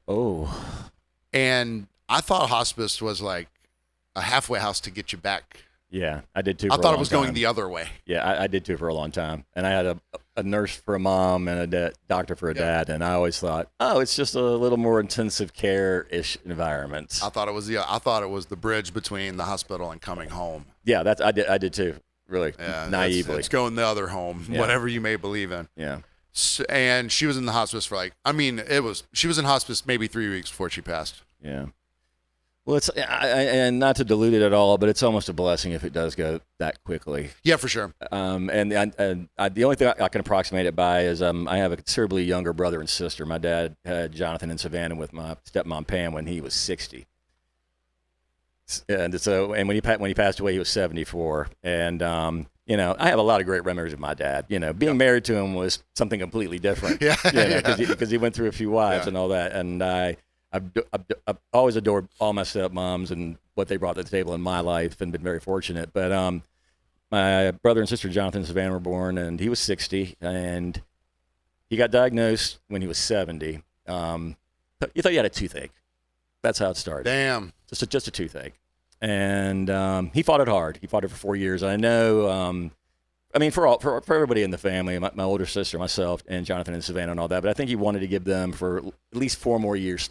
Oh. And I thought hospice was like a halfway house to get you back. Yeah, I did too. I thought it was going the other way. Yeah, I did too for a long time. And I had a nurse for a mom and a doctor for a dad. And I always thought, oh, it's just a little more intensive care-ish environment. I thought it was the bridge between the hospital and coming home. Yeah, I did too. Really, naively. It's going the other home, whatever you may believe in. Yeah. So, and she was in the hospice for she was in hospice maybe 3 weeks before she passed. Yeah. Well, it's and not to dilute it at all, but it's almost a blessing if it does go that quickly. Yeah, for sure. And the only thing I can approximate it by is I have a considerably younger brother and sister. My dad had Jonathan in Savannah with my stepmom Pam when he was 60. And when he passed away, he was 74. And I have a lot of great memories of my dad. Being married to him was something completely different. Because he went through a few wives and all that. And I've always adored all my stepmoms and what they brought to the table in my life, and been very fortunate. But my brother and sister Jonathan and Savannah were born, and he was 60, and he got diagnosed when he was 70. You thought he had a toothache. That's how it started. Damn. Just a toothache. And he fought it hard. He fought it for 4 years. I know, for everybody in the family, my older sister, myself, and Jonathan and Savannah and all that, but I think he wanted to give them for at least 4 more years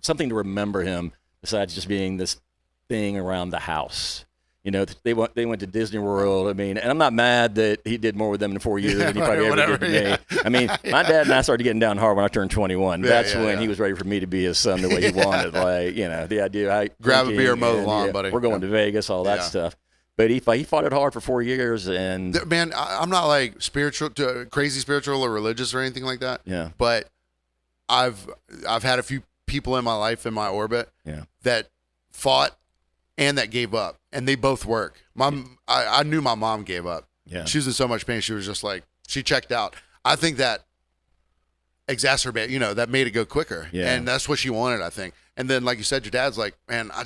something to remember him besides just being this thing around the house. They went to Disney World. And I'm not mad that he did more with them in 4 years than he probably ever did to me. My dad and I started getting down hard when I turned 21. That's when he was ready for me to be his son the way he wanted. The idea. Grab a beer, mow the lawn, buddy. We're going to Vegas, all that stuff. But he fought it hard for 4 years. And man, I'm not like crazy spiritual or religious or anything like that. Yeah. But I've had a few people in my life, in my orbit, that fought and that gave up, and they both work. I knew my mom gave up. Yeah. She was in so much pain. She was just like, she checked out. I think that exacerbated, that made it go quicker. Yeah. And that's what she wanted, I think. And then, like you said, your dad's like, man, I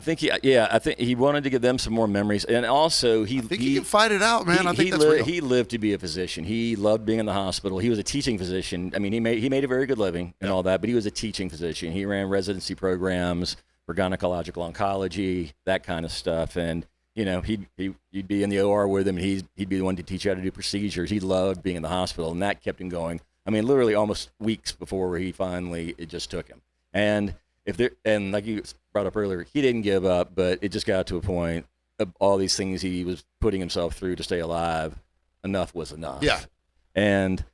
think he wanted to give them some more memories, and also he can fight it out, man. I think that's real. He lived to be a physician. He loved being in the hospital. He was a teaching physician. He made a very good living and all that, but he was a teaching physician. He ran residency programs for gynecological oncology, that kind of stuff, and he'd be in the OR with him, and he'd be the one to teach you how to do procedures. He loved being in the hospital, and that kept him going. Literally almost weeks before it just took him. And like you brought up earlier, he didn't give up, but it just got to a point of all these things he was putting himself through to stay alive. Enough was enough. Yeah. And,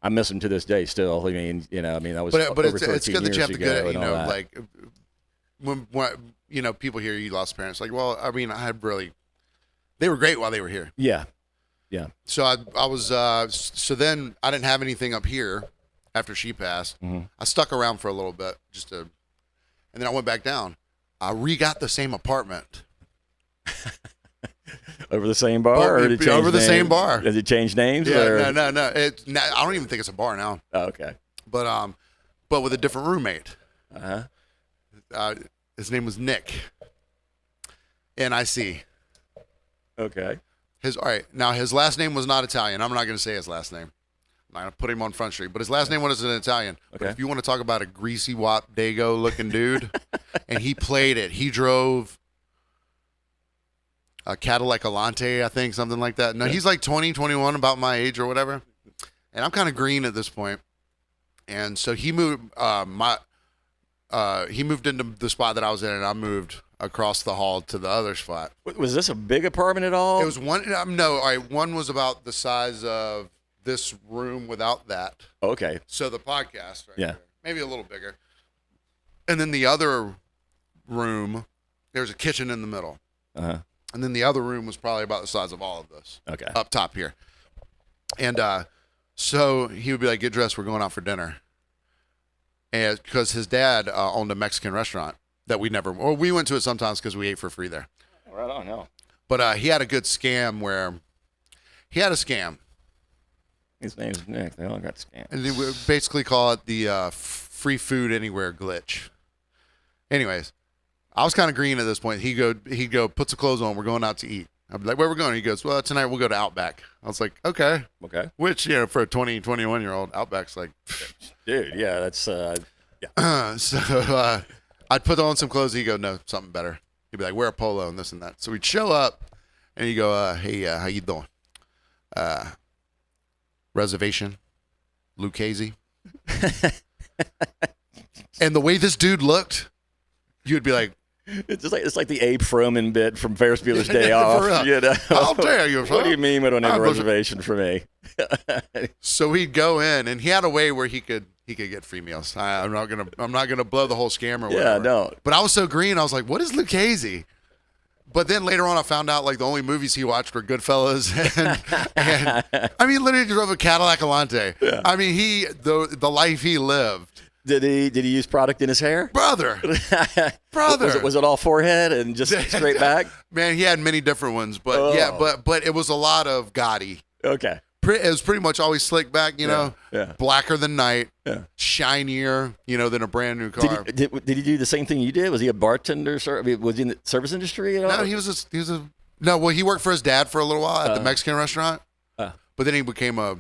I miss him to this day still. I mean, that was but over it's 13 good that you years have to get ago it. and all that. Like when people hear you lost parents, like, well, I mean, they were great while they were here. Yeah. So I was so then I didn't have anything up here after she passed. Mm-hmm. I stuck around for a little bit and then I went back down. I got the same apartment. Over the same bar, or did it change over the names? same bar? Did it change names? Yeah, or? no. I don't even think it's a bar now. Oh, okay. But with a different roommate. His name was Nick. NIC. Okay. All right. Now his last name was not Italian. I'm not going to say his last name. I'm not going to put him on Front Street, but his last name wasn't Italian. Okay. But if you want to talk about a greasy wop dago looking dude, and he played it. He drove a Cadillac Alante, I think, something like that. No, he's like 20, 21, about my age or whatever. And I'm kind of green at this point. And so he moved he moved into the spot that I was in, and I moved across the hall to the other spot. Was this a big apartment at all? It was one. No, all right. One was about the size of this room without that. Okay. So the podcast, right? Yeah. There. Maybe a little bigger. And then the other room, there's a kitchen in the middle. Uh-huh. And then the other room was probably about the size of all of this. Okay. Up top here. And so he would be like, "Get dressed. We're going out for dinner." And because his dad owned a Mexican restaurant that we went to it sometimes because we ate for free there. Right on, no. But he had a good scam where he had a scam. His name's Nick. They all got scammed. And they would basically call it the free food anywhere glitch. Anyways, I was kind of green at this point. He'd go, put some clothes on. We're going out to eat. I'd be like, where we going? He goes, well, tonight we'll go to Outback. I was like, okay. Okay. Which, for a 20, 21-year-old, Outback's like. Dude, yeah, that's, yeah. So I'd put on some clothes. He'd go, no, something better. He'd be like, wear a polo and this and that. So we'd show up and he'd go, hey, how you doing? Reservation, Lucchese. And the way this dude looked, you'd be like, It's like the Abe Froman bit from Ferris Bueller's Day Off. I'll tell you. What do you mean we don't have a reservation for me? So he'd go in, and he had a way where he could get free meals. I'm not gonna blow the whole scam or whatever. Yeah, no. But I was so green, I was like, what is Lucchese? But then later on, I found out like the only movies he watched were Goodfellas, and I mean, literally drove a Cadillac Alante. Yeah. I mean, the life he lived. Did he use product in his hair? Brother. Was it all forehead and just straight back? Man, he had many different ones, but yeah, but it was a lot of gaudy. Okay. It was pretty much always slick back, Yeah. blacker than night, yeah. Shinier, than a brand new car. Did he do the same thing you did? Was he a bartender? Was he in the service industry at all? No, he worked for his dad for a little while at the Mexican restaurant, but then he became a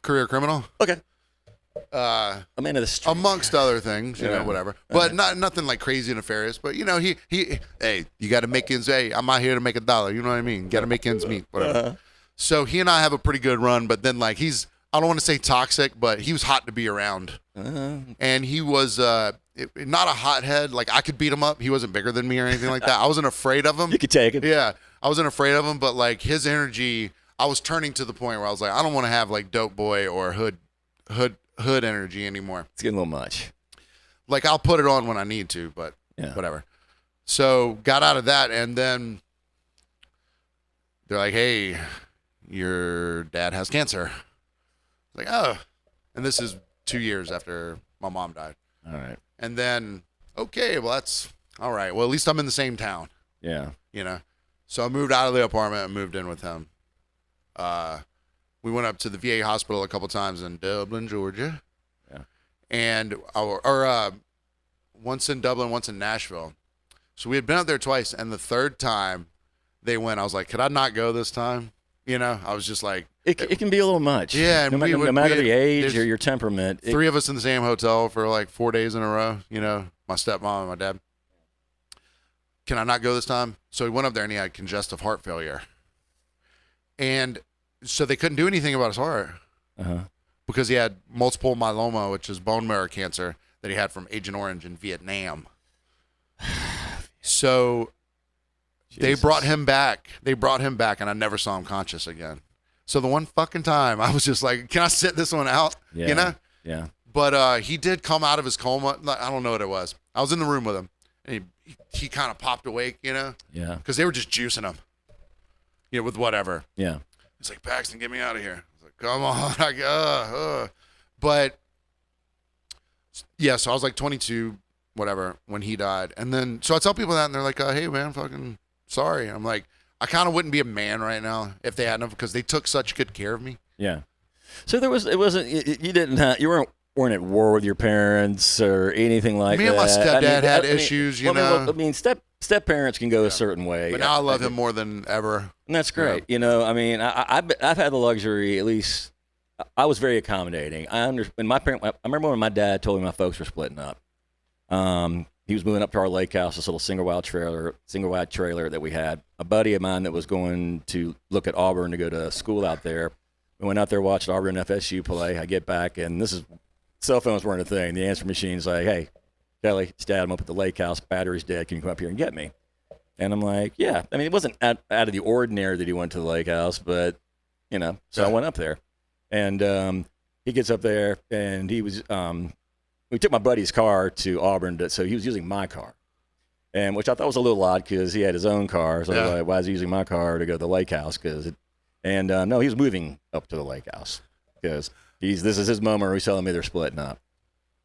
career criminal. Okay. A man of the street. Amongst other things, whatever. But nothing like crazy nefarious. But he hey, you got to make ends. Hey, I'm out here to make $1. You know what I mean? Got to make ends meet. Whatever. So he and I have a pretty good run. But then I don't want to say toxic, but he was hot to be around. And he was not a hothead. Like I could beat him up. He wasn't bigger than me or anything like that. I wasn't afraid of him. You could take it. Yeah, I wasn't afraid of him. But his energy, I was turning to the point where I was like, I don't want to have dope boy or hood energy anymore. It's getting a little much. I'll put it on when I need to, but whatever. So got out of that, and then they're like, hey, your dad has cancer. Oh. And this is 2 years after my mom died. All right. And then, okay, well, that's all right. Well, at least I'm in the same town. Yeah. So I moved out of the apartment and moved in with him. We went up to the VA hospital a couple times in Dublin, Georgia. Yeah. And once in Dublin, once in Nashville. So we had been up there twice, and the third time they went, I was like, could I not go this time? I was just like... It can be a little much. Yeah. And no matter the age or your temperament. Three of us in the same hotel for 4 days in a row, my stepmom and my dad. Can I not go this time? So he went up there, and he had congestive heart failure. And... so they couldn't do anything about his heart because he had multiple myeloma, which is bone marrow cancer that he had from Agent Orange in Vietnam. So they brought him back. And I never saw him conscious again. So the one fucking time I was just like, can I sit this one out? Yeah. You know? Yeah. But he did come out of his coma. I don't know what it was. I was in the room with him, and he kind of popped awake, you know? Yeah. Because they were just juicing him, you know, with whatever. Yeah. He's like, Paxton, get me out of here. I was like, come on. But, yeah, so I was like 22, whatever, when he died. And then, so I tell people that, and they're like, hey, man, fucking sorry. I'm like, I kind of wouldn't be a man right now if they hadn't, because they took such good care of me. Yeah. So you weren't at war with your parents or anything like that. Me and my stepdad had issues, you know. I mean, step parents can go a certain way. But now I love him more than ever. And that's great. You know, I mean, I've had the luxury, at least, I was very accommodating. I remember when my dad told me my folks were splitting up. He was moving up to our lake house, this little single wide trailer that we had. A buddy of mine that was going to look at Auburn to go to school out there. We went out there, watched Auburn and FSU play. I get back, and cell phones weren't a thing. The answer machine's like, hey, Kelly, it's Dad, I'm up at the lake house. Battery's dead. Can you come up here and get me? And I'm like, yeah. I mean, it wasn't out of the ordinary that he went to the lake house, but, you know, so I went up there. And he gets up there, and he was we took my buddy's car to Auburn, so he was using my car, and which I thought was a little odd because he had his own car. So I was like, why is he using my car to go to the lake house? No, he was moving up to the lake house because this is his moment where he's telling me they're splitting up.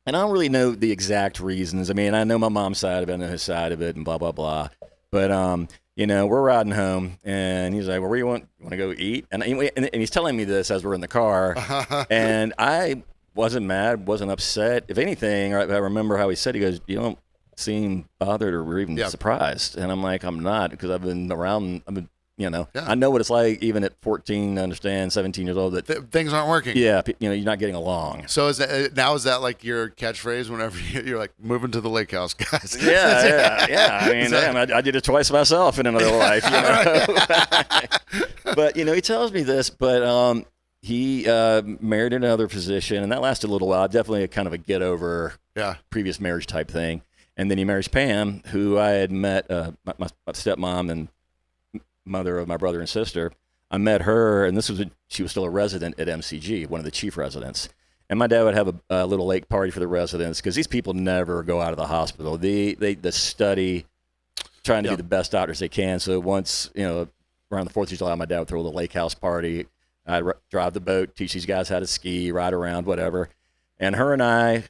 And I don't really know the exact reasons. I mean, I know my mom's side of it, I know his side of it, and blah, blah, blah. But, you know, we're riding home, and he's like, well, where you want to go eat? And he's telling me this as we're in the car, and I wasn't mad, wasn't upset. If anything, I remember how he said, he goes, you don't seem bothered or even surprised. And I'm like, I'm not, because I've been around, you know, I know what it's like, even at 14, to understand, 17 years old, that things aren't working. Yeah, you know, you're not getting along. So is that like your catchphrase whenever you're like, moving to the lake house, guys? Yeah. I mean, I did it twice myself in another life, you know. But, you know, he tells me this, but he married another physician, and that lasted a little while. Definitely a kind of a get over previous marriage type thing. And then he marries Pam, who I had met, my stepmom and mother of my brother and sister. I met her, and she was still a resident at MCG, one of the chief residents. And my dad would have a little lake party for the residents, because these people never go out of the hospital. They study, trying to be the best doctors they can. So once, you know, around the 4th of July, my dad would throw a little lake house party. I'd drive the boat, teach these guys how to ski, ride around, whatever. And her and I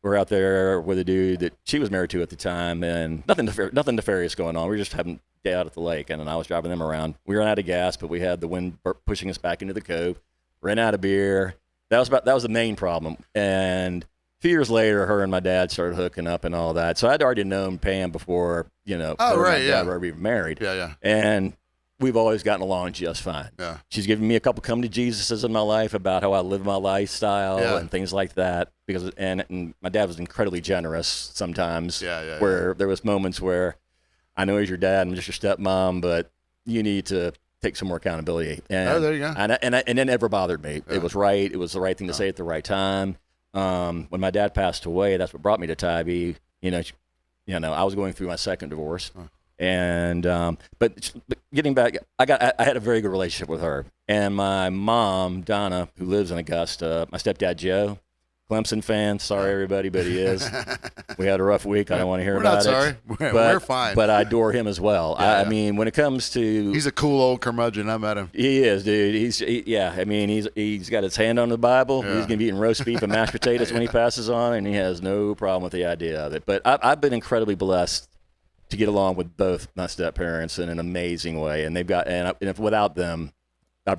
were out there with a dude that she was married to at the time, and nothing nefarious going on. We were just having day out at the lake, and I was driving them around. We ran out of gas, but we had the wind pushing us back into the cove. Ran out of beer. That was the main problem. And a few years later, her and my dad started hooking up and all that. So I'd already known Pam before, you know, my dad were even married. Yeah. And we've always gotten along just fine. Yeah. She's given me a couple come to Jesuses in my life about how I live my lifestyle and things like that. And my dad was incredibly generous sometimes. Where there was moments where, I know he's your dad, I'm just your stepmom, but you need to take some more accountability. And, there you go. And it never bothered me. Yeah. It was right. It was the right thing to say at the right time. When my dad passed away, that's what brought me to Tybee. You know, I was going through my second divorce. And but getting back, I had a very good relationship with her. And my mom, Donna, who lives in Augusta, my stepdad, Joe, Clemson fan. Sorry, everybody, but he is. We had a rough week. I don't want to hear about it. We're fine. But I adore him as well. I mean, when it comes to... He's a cool old curmudgeon. I met him. He is, dude. I mean, he's got his hand on the Bible. Yeah. He's going to be eating roast beef and mashed potatoes when he passes on, and he has no problem with the idea of it. But I've been incredibly blessed to get along with both my step-parents in an amazing way. And if without them, I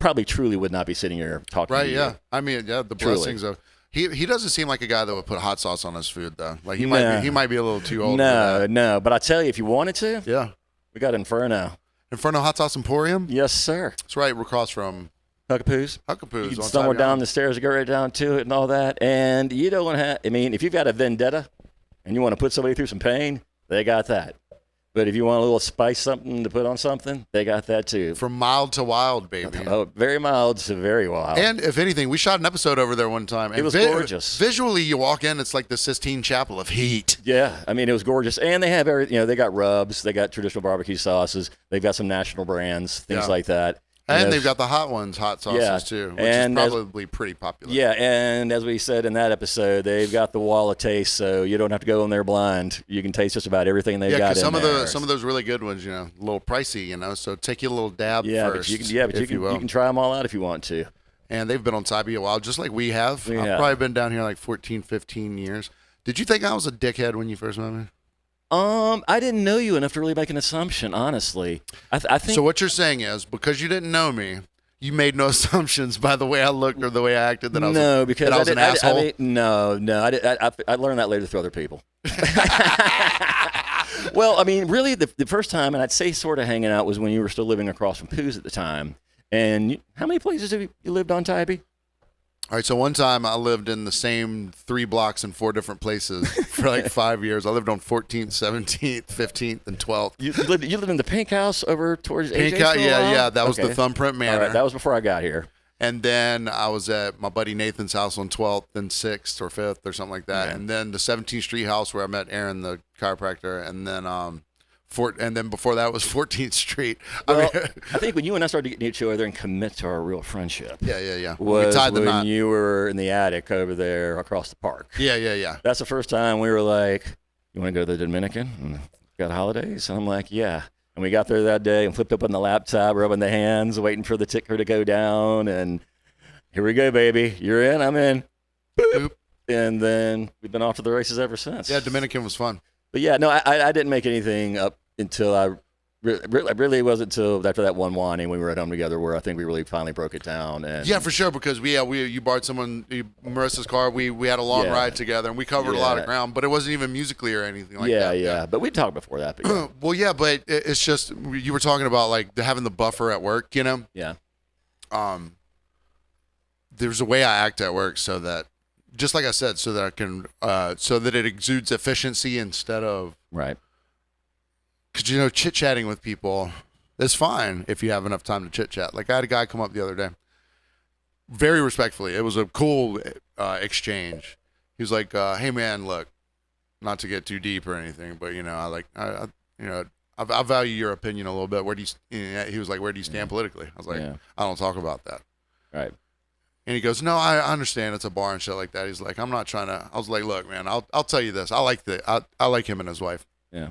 probably truly would not be sitting here talking to you. Right, yeah. I mean, the blessings of... He doesn't seem like a guy that would put hot sauce on his food, though. Like he might be a little too old. No. But I tell you, if you wanted to, we got Inferno Hot Sauce Emporium. Yes, sir. That's right. We're across from Huc A Poos. Huc A Poos. You can stumble down the stairs and go right down to it and all that. And you don't have. I mean, if you've got a vendetta and you want to put somebody through some pain, they got that. But if you want a little spice something to put on something, they got that too. From mild to wild, baby. Oh, very mild to very wild. And if anything, we shot an episode over there one time. And it was gorgeous. Visually, you walk in, it's like the Sistine Chapel of heat. Yeah, I mean, it was gorgeous. And they have everything. You know, they got rubs, they got traditional barbecue sauces, they've got some national brands, things like that. And they've got the hot ones, hot sauces too, which is probably pretty popular. Yeah, and as we said in that episode, they've got the wall of taste, so you don't have to go in there blind. You can taste just about everything they've got in there. Some of those really good ones, a little pricey, so take you a little dab first. But you can try them all out if you want to. And they've been on Tybee a while, just like we have. I've probably been down here like 14, 15 years. Did you think I was a dickhead when you first met me? I didn't know you enough to really make an assumption, honestly. I think. So what you're saying is, because you didn't know me, you made no assumptions by the way I looked or the way I acted that I was an asshole? No. I learned that later through other people. Well, I mean, really, the first time, and I'd say sort of hanging out, was when you were still living across from Poos at the time. And how many places have you lived on Tybee? All right, so one time I lived in the same 3 blocks in 4 different places for like 5 years. I lived on 14th, 17th, 15th, and 12th. You lived in the Pink House over towards AJ's? Pink House, yeah. That was the Thumbprint Manor. All right, that was before I got here. And then I was at my buddy Nathan's house on 12th and 6th or 5th or something like that. Okay. And then the 17th Street house where I met Aaron, the chiropractor. And then and then before that was 14th Street. Well, I think when you and I started getting each other and commit to our real friendship. Yeah. Was we tied the knot. You were in the attic over there across the park. Yeah. That's the first time we were like, you want to go to the Dominican? And got holidays? And I'm like, yeah. And we got there that day and flipped open the laptop, rubbing the hands, waiting for the ticker to go down. And here we go, baby. You're in, I'm in. Boop. And then we've been off to the races ever since. Yeah, Dominican was fun. But yeah, no, I didn't make anything up until I really wasn't until after that one wine we were at home together where I think we really finally broke it down. And yeah, for sure, because you borrowed Marissa's car. We had a long ride together and we covered a lot of ground, but it wasn't even musically or anything like that. Yeah. But we talked before that. But well, yeah, but it's just you were talking about like having the buffer at work, Yeah. There's a way I act at work so that, just like I said, so that I can, so that it exudes efficiency instead of right. Because, chit-chatting with people is fine if you have enough time to chit-chat. Like, I had a guy come up the other day, very respectfully. It was a cool exchange. He was like, hey, man, look, not to get too deep or anything, but, I value your opinion a little bit. He was like, where do you stand politically? I was like, I don't talk about that. Right. And he goes, no, I understand it's a bar and shit like that. He's like, I'm not trying to. I was like, look, man, I'll tell you this. I like him and his wife. Yeah.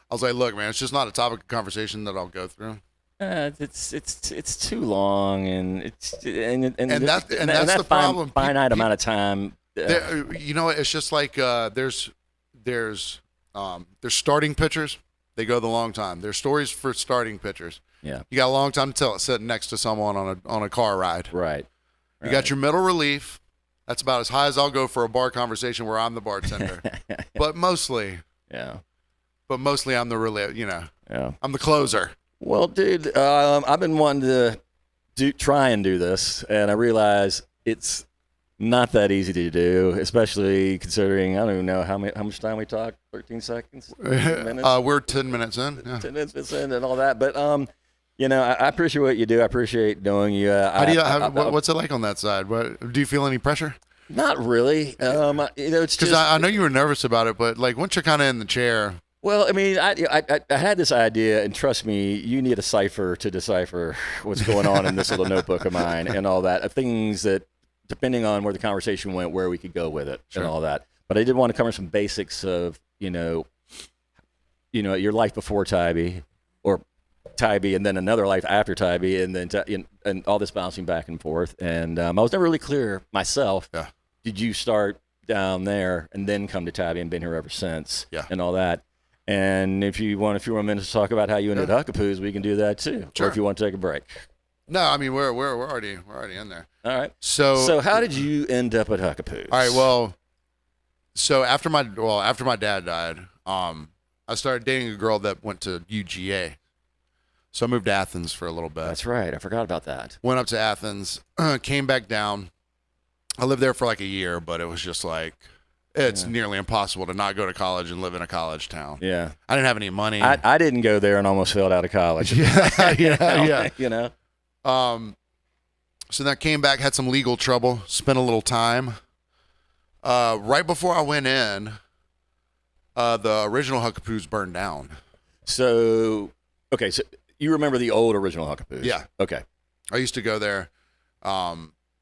I was like, look, man, it's just not a topic of conversation that I'll go through. It's too long, and that's the problem. Finite amount of time. It's just like there's starting pitchers. They go the long time. There's stories for starting pitchers. Yeah, you got a long time to tell it sitting next to someone on a car ride. Right. You got your middle relief. That's about as high as I'll go for a bar conversation where I'm the bartender. But mostly. Yeah. But mostly I'm the I'm the closer. Well, dude, I've been wanting to try and do this, and I realize it's not that easy to do, especially considering, I don't even know how much time we talked, 13 seconds? Minutes? We're 10 minutes in. Yeah. 10 minutes in and all that. But, I appreciate what you do. I appreciate knowing you. What's it like on that side? Do you feel any pressure? Not really. It's because I know you were nervous about it, but like once you're kind of in the chair. Well, I mean, I had this idea, and trust me, you need a cipher to decipher what's going on in this little notebook of mine and all that. Things that, depending on where the conversation went, where we could go with it and all that. But I did want to cover some basics of, your life before Tybee, or Tybee, and then another life after Tybee, and then and all this bouncing back and forth. And I was never really clear myself. Yeah. Did you start down there and then come to Tybee and been here ever since? Yeah. And all that. And if you want a few more minutes to talk about how you ended Huc A Poos, we can do that too. Sure. Or if you want to take a break. No, I mean we're already in there. All right. So how did you end up at Huc A Poos? All right. Well, so after my dad died, I started dating a girl that went to UGA. So I moved to Athens for a little bit. That's right. I forgot about that. Went up to Athens, came back down. I lived there for like a year, but it was just like. It's nearly impossible to not go to college and live in a college town. Yeah. I didn't have any money. I didn't go there and almost failed out of college. Yeah. So then I came back, had some legal trouble, spent a little time. Right before I went in, the original Huc A Poos burned down. So, okay, so you remember the old original Huc A Poos? Yeah. Okay. I used to go there.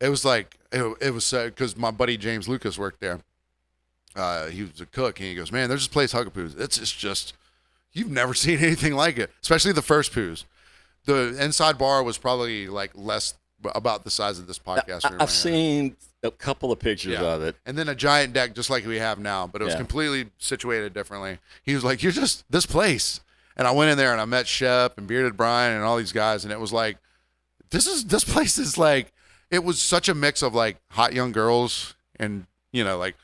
It was like it was because my buddy James Lucas worked there. He was a cook, and he goes, "Man, there's this place Huc A Poos. It's just you've never seen anything like it, especially the first poos. The inside bar was probably like less about the size of this podcast room. I've seen a couple of pictures of it, and then a giant deck just like we have now, but it was completely situated differently. He was like, "You're just this place," and I went in there and I met Shep and Bearded Brian and all these guys, and it was like, this place is like, it was such a mix of like hot young girls and like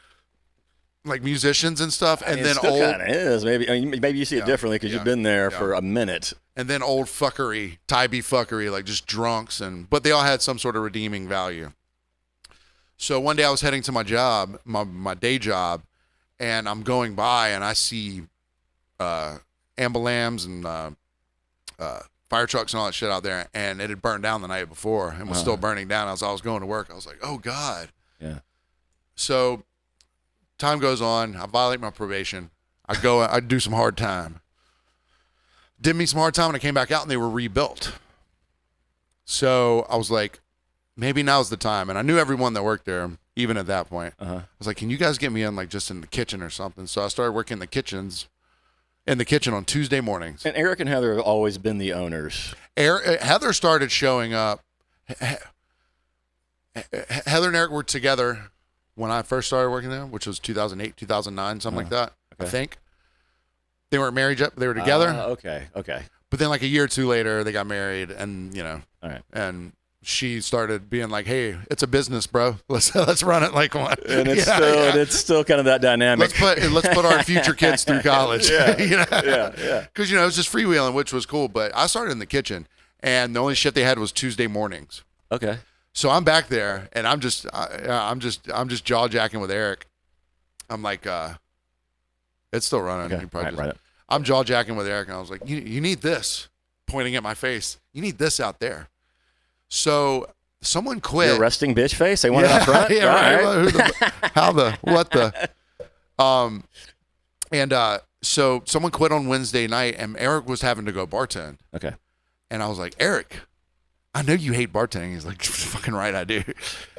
musicians and stuff, and then still old kind of is. Maybe you see it differently because you've been there for a minute. And then old fuckery, Tybee fuckery, like just drunks, but they all had some sort of redeeming value. So one day I was heading to my job, my day job, and I'm going by and I see ambulams and fire trucks and all that shit out there, and it had burned down the night before and was still burning down. As I was going to work, I was like, "Oh God!" Yeah. So time goes on. I violate my probation. I do some hard time. Did me some hard time, and I came back out, and they were rebuilt. So I was like, maybe now's the time. And I knew everyone that worked there, even at that point. I was like, can you guys get me in, like, just in the kitchen or something? So I started working in the kitchen on Tuesday mornings. And Eric and Heather have always been the owners. Heather started showing up. Heather and Eric were together when I first started working there, which was 2008, 2009, something like that, I think. They weren't married yet, but they were together. Okay. But then like a year or two later, they got married, and all right. And she started being like, "Hey, it's a business, bro. Let's run it like one." And it's still kind of that dynamic. Let's put our future kids through college. Yeah. Because it was just freewheeling, which was cool. But I started in the kitchen, and the only shit they had was Tuesday mornings. Okay. So I'm back there, and I'm just jaw jacking with Eric. I'm like, it's still running. Okay. Right. I'm jaw jacking with Eric, and I was like, you need this, pointing at my face. You need this out there. So someone quit. Your resting bitch face. They want it up front. Yeah, right. So someone quit on Wednesday night, and Eric was having to go bartend. Okay. And I was like, "Eric, I know you hate bartending." He's like, "Fucking right, I do."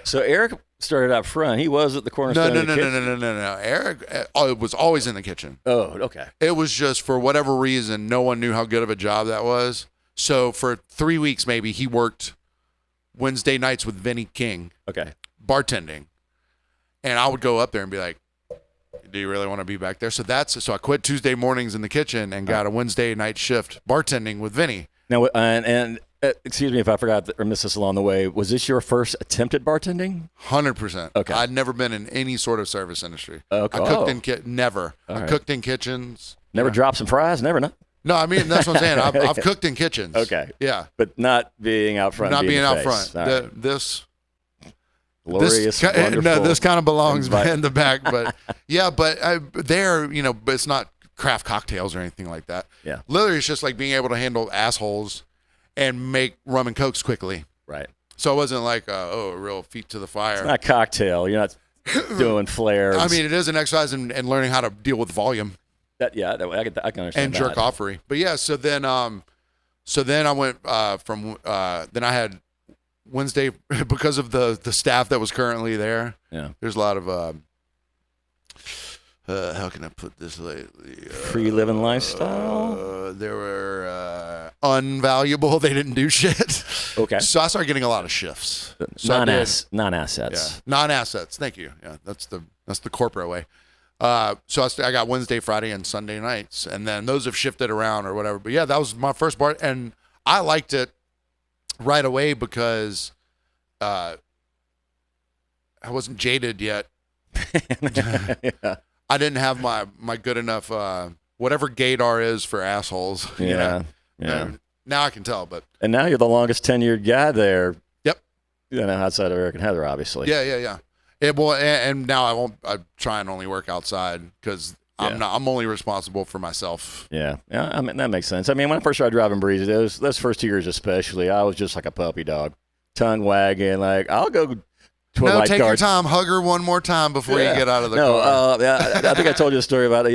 So Eric started out front. He was at the cornerstone. No. Eric was always in the kitchen. Oh, okay. It was just for whatever reason, no one knew how good of a job that was. So for 3 weeks, maybe he worked Wednesday nights with Vinny King. Okay. Bartending. And I would go up there and be like, "Do you really want to be back there?" So I quit Tuesday mornings in the kitchen and got a Wednesday night shift bartending with Vinny. Now, and excuse me if I forgot or missed this along the way. Was this your first attempt at bartending? 100%. Okay. I'd never been in any sort of service industry. Okay. I cooked never. I cooked in kitchens. Never dropped some fries? Never, no? No, I mean, that's what I'm saying. I've cooked in kitchens. Okay. Yeah. But not being out front. Not being out face. front. This glorious, wonderful. No, this kind of belongs in the back. But yeah, but but it's not craft cocktails or anything like that. Yeah. Literally, it's just like being able to handle assholes and make rum and cokes quickly. Right. So it wasn't like, a real feet to the fire. It's not a cocktail. You're not doing flares. I mean, it is an exexercise in learning how to deal with volume. I can understand and jerk offery. But yeah, so then I went then I had Wednesday because of the staff that was currently there. Yeah. There's a lot of how can I put this lately? Free living lifestyle. They were unvaluable. They didn't do shit. Okay. So I started getting a lot of shifts. Non-assets. Yeah. Non-assets. Thank you. Yeah, that's the corporate way. So I got Wednesday, Friday, and Sunday nights, and then those have shifted around or whatever. But yeah, that was my first bar, and I liked it right away because I wasn't jaded yet. Yeah. I didn't have my good enough whatever gaydar is for assholes. Yeah. Now I can tell, but and now you're the longest tenured guy there. Yep. Outside of Eric and Heather, obviously. Yeah. And now I try and only work outside because I'm only responsible for myself. Yeah. I mean, that makes sense. I mean, when I first started driving Breezy, those first 2 years especially, I was just like a puppy dog, tongue wagging. Like, I'll go to a No, lifeguard. take your time. Hug her one more time before you get out of the car. I think I told you a story about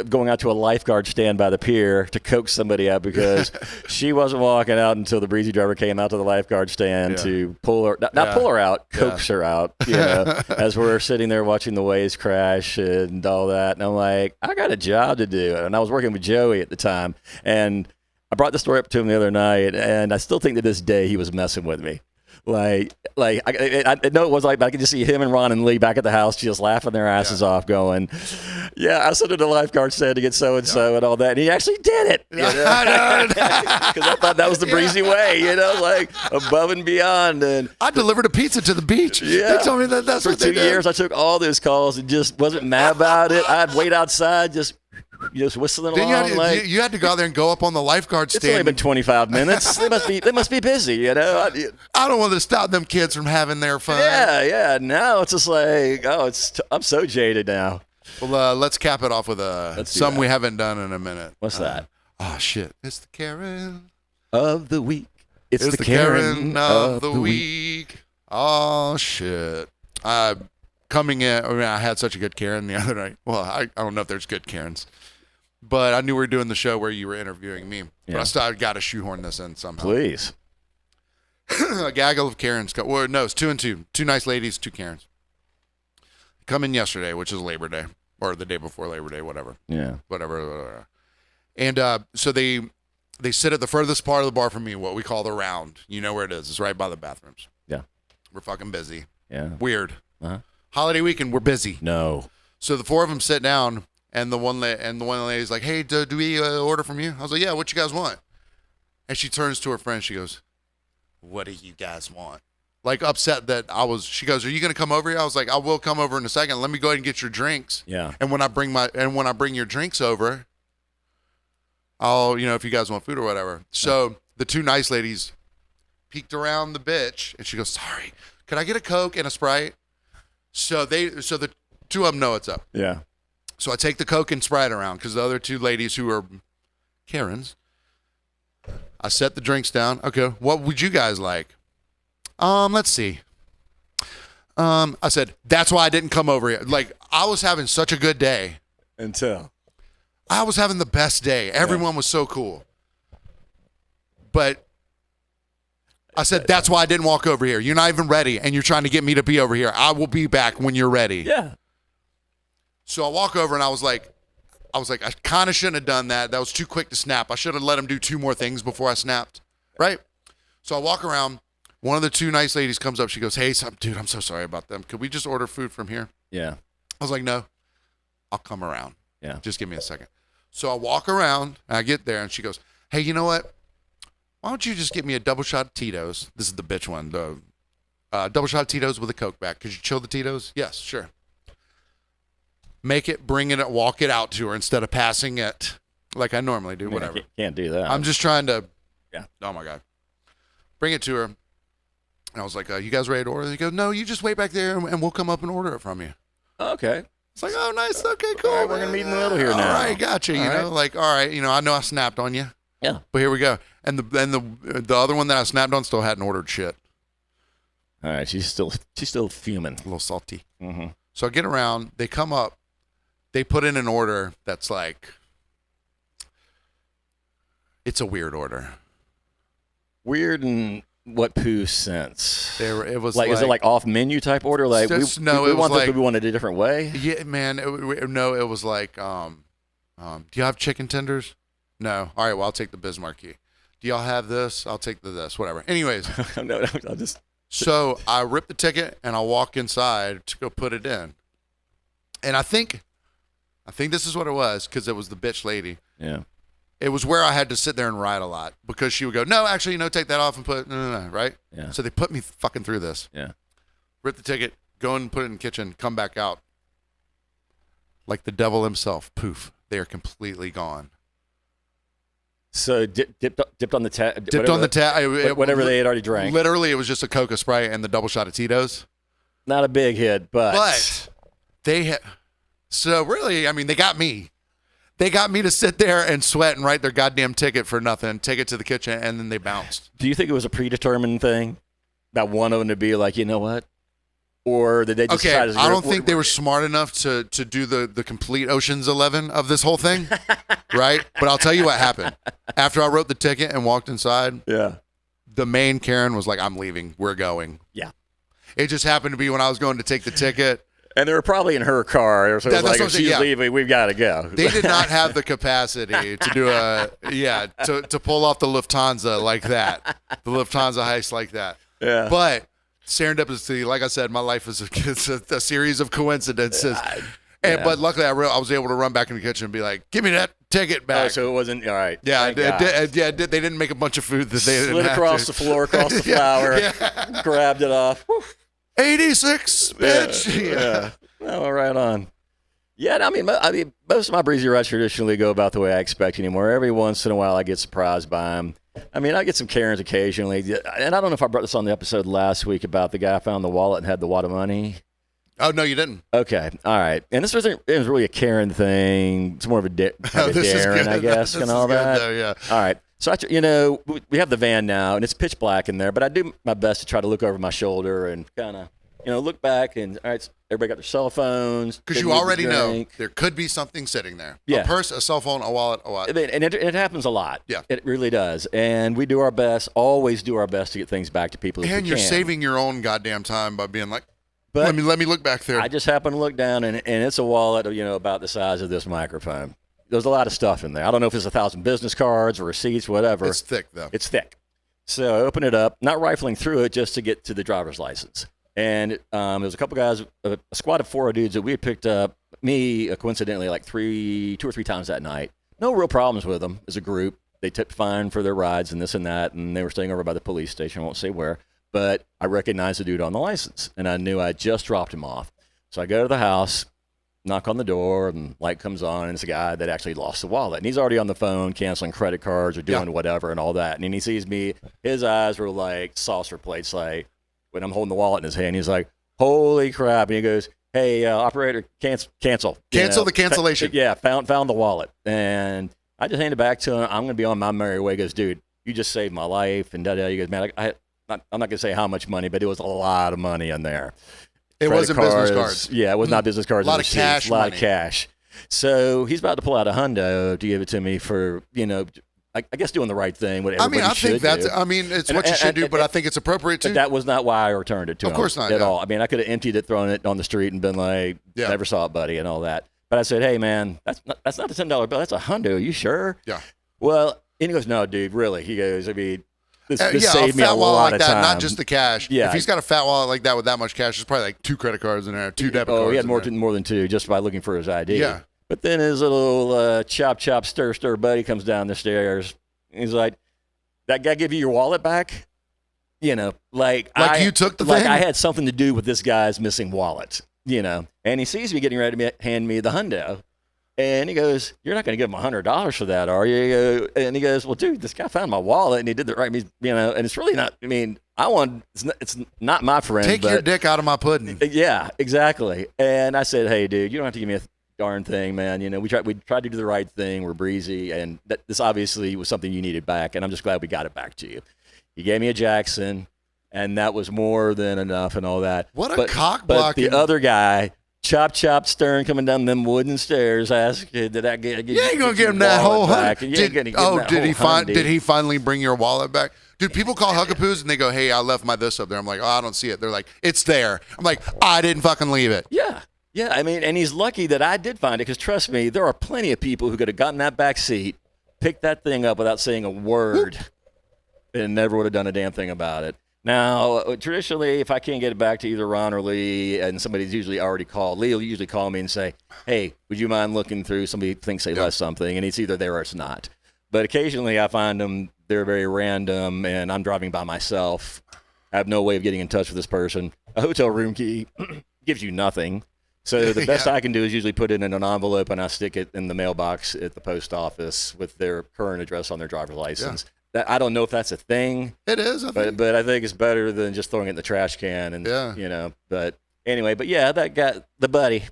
going out to a lifeguard stand by the pier to coax somebody out because she wasn't walking out until the breezy driver came out to the lifeguard stand to pull her, not pull her out, coax her out, as we're sitting there watching the waves crash and all that. And I'm like, I got a job to do. And I was working with Joey at the time. And I brought the story up to him the other night, and I still think to this day he was messing with me. I know it was like, but I could just see him and Ron and Lee back at the house just laughing their asses off going, I sent her to the lifeguard stand to get so-and-so and all that. And he actually did it. Because I thought that was the breezy way, like above and beyond. And I delivered a pizza to the beach. They told me that's what they did. For 2 years, I took all those calls and just wasn't mad about it. I'd wait outside just whistling along. You had to go out there and go up on the lifeguard stand. It's only been 25 minutes. They must be busy, I don't want to stop them kids from having their fun. Yeah. Now it's just like, I'm so jaded now. Well, let's cap it off with something we haven't done in a minute. What's that? Oh shit! It's the Karen of the week. It's the Karen of the week. Oh shit! Coming in, I had such a good Karen the other night. Well, I don't know if there's good Karens. But I knew we were doing the show where you were interviewing me. But I still got to shoehorn this in somehow. Please. A gaggle of Karens. It's 2 and 2. 2 nice ladies, 2 Karens. Come in yesterday, which is Labor Day. Or the day before Labor Day, whatever. Yeah. Whatever. And so they sit at the furthest part of the bar from me, what we call the round. You know where it is. It's right by the bathrooms. Yeah. We're fucking busy. Yeah. Weird. Uh-huh. Holiday weekend, we're busy. No. So the 4 of them sit down. And the one lady's like, hey, do we order from you? I was like, yeah, what you guys want? And she turns to her friend. She goes, what do you guys want? Like upset that she goes, are you going to come over here? I was like, I will come over in a second. Let me go ahead and get your drinks. Yeah. And when I bring your drinks over, I'll, if you guys want food or whatever. So the 2 nice ladies peeked around the bitch and she goes, sorry, could I get a Coke and a Sprite? So the 2 of them know what's up. Yeah. So I take the Coke and Sprite around because the other 2 ladies who are Karens, I set the drinks down. Okay, what would you guys like? Let's see. I said, that's why I didn't come over here. Like, I was having such a good day. Until. I was having the best day. Everyone was so cool. But I said, that's why I didn't walk over here. You're not even ready, and you're trying to get me to be over here. I will be back when you're ready. Yeah. So I walk over and I was like, I kind of shouldn't have done that. That was too quick to snap. I should have let him do 2 more things before I snapped, right? So I walk around. One of the 2 nice ladies comes up. She goes, hey, dude, I'm so sorry about them. Could we just order food from here? Yeah. I was like, no, I'll come around. Yeah. Just give me a second. So I walk around and I get there and she goes, hey, you know what? Why don't you just get me a double shot of Tito's? This is the bitch one. The double shot of Tito's with a Coke back. Could you chill the Tito's? Yes, sure. Make it, bring it, walk it out to her instead of passing it like I normally do. Whatever. Can't do that. I'm just trying to. Yeah. Oh my God. Bring it to her. And I was like, you guys ready to order? He goes, no, you just wait back there and we'll come up and order it from you. Okay. It's like, oh, nice. Okay, cool. All right, we're going to meet in the middle here now. All right, gotcha. You know, like, all right, I know I snapped on you. Yeah. But here we go. And the other one that I snapped on still hadn't ordered shit. All right, she's still fuming. A little salty. Mm-hmm. So I get around, they come up, they put in an order that's like, it's a weird order. Weird in what Pooh sense? It was like, is it like off menu type order? Like we want this, but we want it a different way. Yeah, man. It was like, do you have chicken tenders? No. All right. Well, I'll take the Bismarcky. Do y'all have this? I'll take this. Whatever. Anyways. No, I'll just. So I rip the ticket and I walk inside to go put it in, and I think this is what it was because it was the bitch lady. Yeah. It was where I had to sit there and write a lot because she would go, no, actually, take that off and put, no, right? Yeah. So they put me fucking through this. Yeah. Rip the ticket, go and put it in the kitchen, come back out. Like the devil himself, poof, they are completely gone. So dipped on the tap. Dipped on the tap. Whatever they had already drank. Literally, it was just a Coca Sprite and the double shot of Tito's. Not a big hit, but they had. So really, I mean, they got me. They got me to sit there and sweat and write their goddamn ticket for nothing, take it to the kitchen, and then they bounced. Do you think it was a predetermined thing? That one of them to be like, you know what? or did they just Okay, decide? I don't think they were smart enough to do the complete Ocean's 11 of this whole thing, right? But I'll tell you what happened. After I wrote the ticket and walked inside, Yeah. the main Karen was like, "I'm leaving. We're going." Yeah. It just happened to be when I was going to take the ticket. And they were probably in her car. So it was That's like, what I'm if saying, she's yeah. leaving, we've got to go. They did not have the capacity to do to pull off the Lufthansa like that, the Lufthansa heist like that. Yeah. But serendipity, like I said, my life is a series of coincidences. But luckily, I was able to run back in the kitchen and be like, "Give me that ticket back." Oh, so it wasn't all right. Yeah, Thank God. they didn't make a bunch of food that they didn't Slid have across to. the floor, across the flour, grabbed it off. Whew. 86, bitch. Yeah. Oh, right on. Yeah, I mean, most of my breezy rides traditionally go about the way I expect anymore. Every once in a while, I get surprised by them. I mean, I get some Karens occasionally, and I don't know if I brought this on the episode last week about the guy found the wallet and had the wad of money. Oh no, you didn't. Okay, all right. And this wasn't really a Karen thing. It's more of a kind of Darren, I guess, and all that. Though, yeah. All right. So we have the van now, and it's pitch black in there, but I do my best to try to look over my shoulder and kind of, look back and, all right, so everybody got their cell phones. Because you already know there could be something sitting there. Yeah. A purse, a cell phone, a wallet, a watch. And it happens a lot. Yeah. It really does. And we do our best, always do our best to get things back to people if we And you're can. saving your own goddamn time by being like, But let me look back there. I just happened to look down, and it's a wallet, about the size of this microphone. There's a lot of stuff in there. I don't know if it's 1,000 business cards or receipts, whatever. It's thick, though. It's thick. So I open it up, not rifling through it, just to get to the driver's license. And there was a couple guys, a squad of 4 dudes that we had picked up, coincidentally, like 2 or 3 times that night. No real problems with them as a group. They tipped fine for their rides and this and that, and they were staying over by the police station. I won't say where. But I recognized the dude on the license, and I knew I just dropped him off. So I go to the house, knock on the door, and light comes on, and it's a guy that actually lost the wallet. And he's already on the phone canceling credit cards or doing whatever and all that. And then he sees me. His eyes were like saucer plates, like when I'm holding the wallet in his hand. He's like, holy crap. And he goes, hey, operator, cancel. Cancel the cancellation. Found the wallet. And I just handed it back to him. I'm going to be on my merry way. He goes, dude, you just saved my life. And da-da. He goes, man, I'm not going to say how much money, but it was a lot of money in there. It wasn't business cards. Yeah, it was not business cards. A lot of cash. A lot of cash. So he's about to pull out a hundo to give it to me for, I guess doing the right thing. What everybody should do. It's what you should do, but I think it's appropriate too. But that was not why I returned it to him. Of course not. At all. I mean, I could have emptied it, thrown it on the street, and been like, never saw it, buddy, and all that. But I said, hey, man, that's not a $10 bill. That's a hundo. You sure? Yeah. Well, and he goes, no, dude, really. He goes, I mean, this a saved me a fat wallet lot like of that, time. not just the cash. Yeah. If he's got a fat wallet like that with that much cash, there's probably like 2 credit cards in there, 2 debit cards. Oh, he had more in than 2 just by looking for his ID. Yeah. But then his little chop stir buddy comes down the stairs. He's like, that guy give you your wallet back? Like you took the like thing? I had something to do with this guy's missing wallet, And he sees me getting ready to hand me the hundo. And he goes, you're not going to give him $100 for that, are you? And he goes, well, dude, this guy found my wallet and he did the right, and it's really not, I mean, it's not my friend. Take your dick out of my pudding. Yeah, exactly. And I said, hey, dude, you don't have to give me a darn thing, man. We tried to do the right thing. We're breezy. And this obviously was something you needed back. And I'm just glad we got it back to you. He gave me a Jackson, and that was more than enough and all that. What a cock But blocking. the other guy, chop stern coming down them wooden stairs, asked, did I get You ain't gonna give him that whole back? $100. Did he finally bring your wallet back? Dude, people call Huc A Poos and they go, hey, I left my this up there. I'm like, oh, I don't see it. They're like, it's there. I'm like, I didn't fucking leave it. Yeah. Yeah, I mean, and he's lucky that I did find it, because trust me, there are plenty of people who could have gotten that back seat, picked that thing up without saying a word, and never would have done a damn thing about it. Now, traditionally, if I can't get it back to either Ron or Lee, and somebody's usually already called, Lee will usually call me and say, hey, would you mind looking through? Somebody thinks they left something, and it's either there or it's not. But occasionally I find them, they're very random, and I'm driving by myself. I have no way of getting in touch with this person. A hotel room key gives you nothing. So the best I can do is usually put it in an envelope, and I stick it in the mailbox at the post office with their current address on their driver's license. I don't know if that's a thing. It is, but I think it's better than just throwing it in the trash can. And but anyway, that guy, the buddy.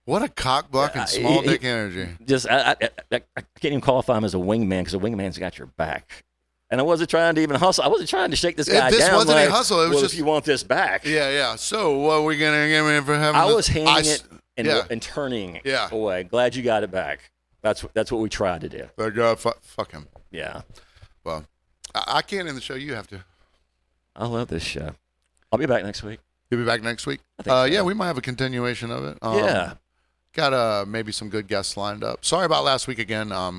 What a cock blocking small dick energy. Just I can't even qualify him as a wingman, because a wingman's got your back. And I wasn't trying to even hustle. I wasn't trying to shake this guy down. This wasn't like, a hustle. It was well, just if you want this back. Yeah. So what are we gonna give me for having? I was handing it yeah. and turning Yeah. away. Glad you got it back. That's what we tried to do. That guy, fuck him. Yeah. Well, I can't end the show. You have to. I love this show. I'll be back next week. You'll be back next week? I think so. Yeah, we might have a continuation of it. Yeah. Got maybe some good guests lined up. Sorry about last week again. I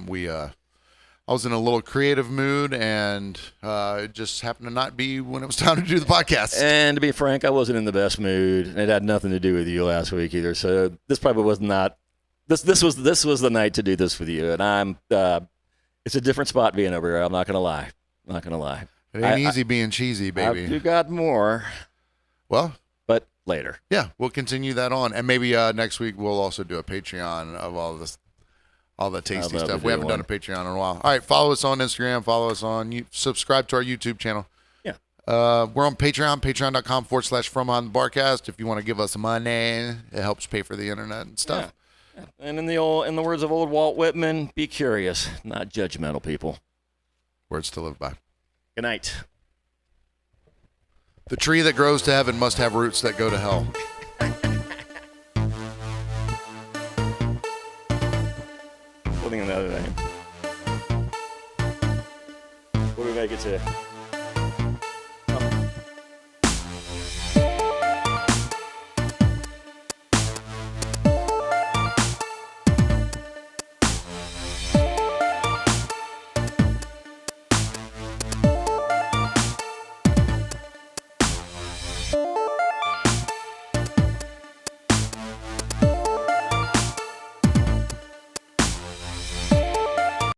was in a little creative mood, and it just happened to not be when it was time to do the podcast. And to be frank, I wasn't in the best mood. It had nothing to do with you last week either. So this probably was not. This was the night to do this with you. And I'm. It's a different spot being over here. I'm not gonna lie. It ain't easy being cheesy, baby. You got more. Well, but later. Yeah, we'll continue that on, and maybe next week we'll also do a Patreon of all the tasty stuff. We haven't done a Patreon in a while. All right, follow us on Instagram. Follow us on subscribe to our YouTube channel. Yeah, we're on Patreon, patreon.com/FromOnTheBarcast. If you want to give us money, it helps pay for the internet and stuff. Yeah. And in the words of old Walt Whitman, be curious, not judgmental, people. Words to live by. Good night. The tree that grows to heaven must have roots that go to hell. Holding another name. What do we make it to?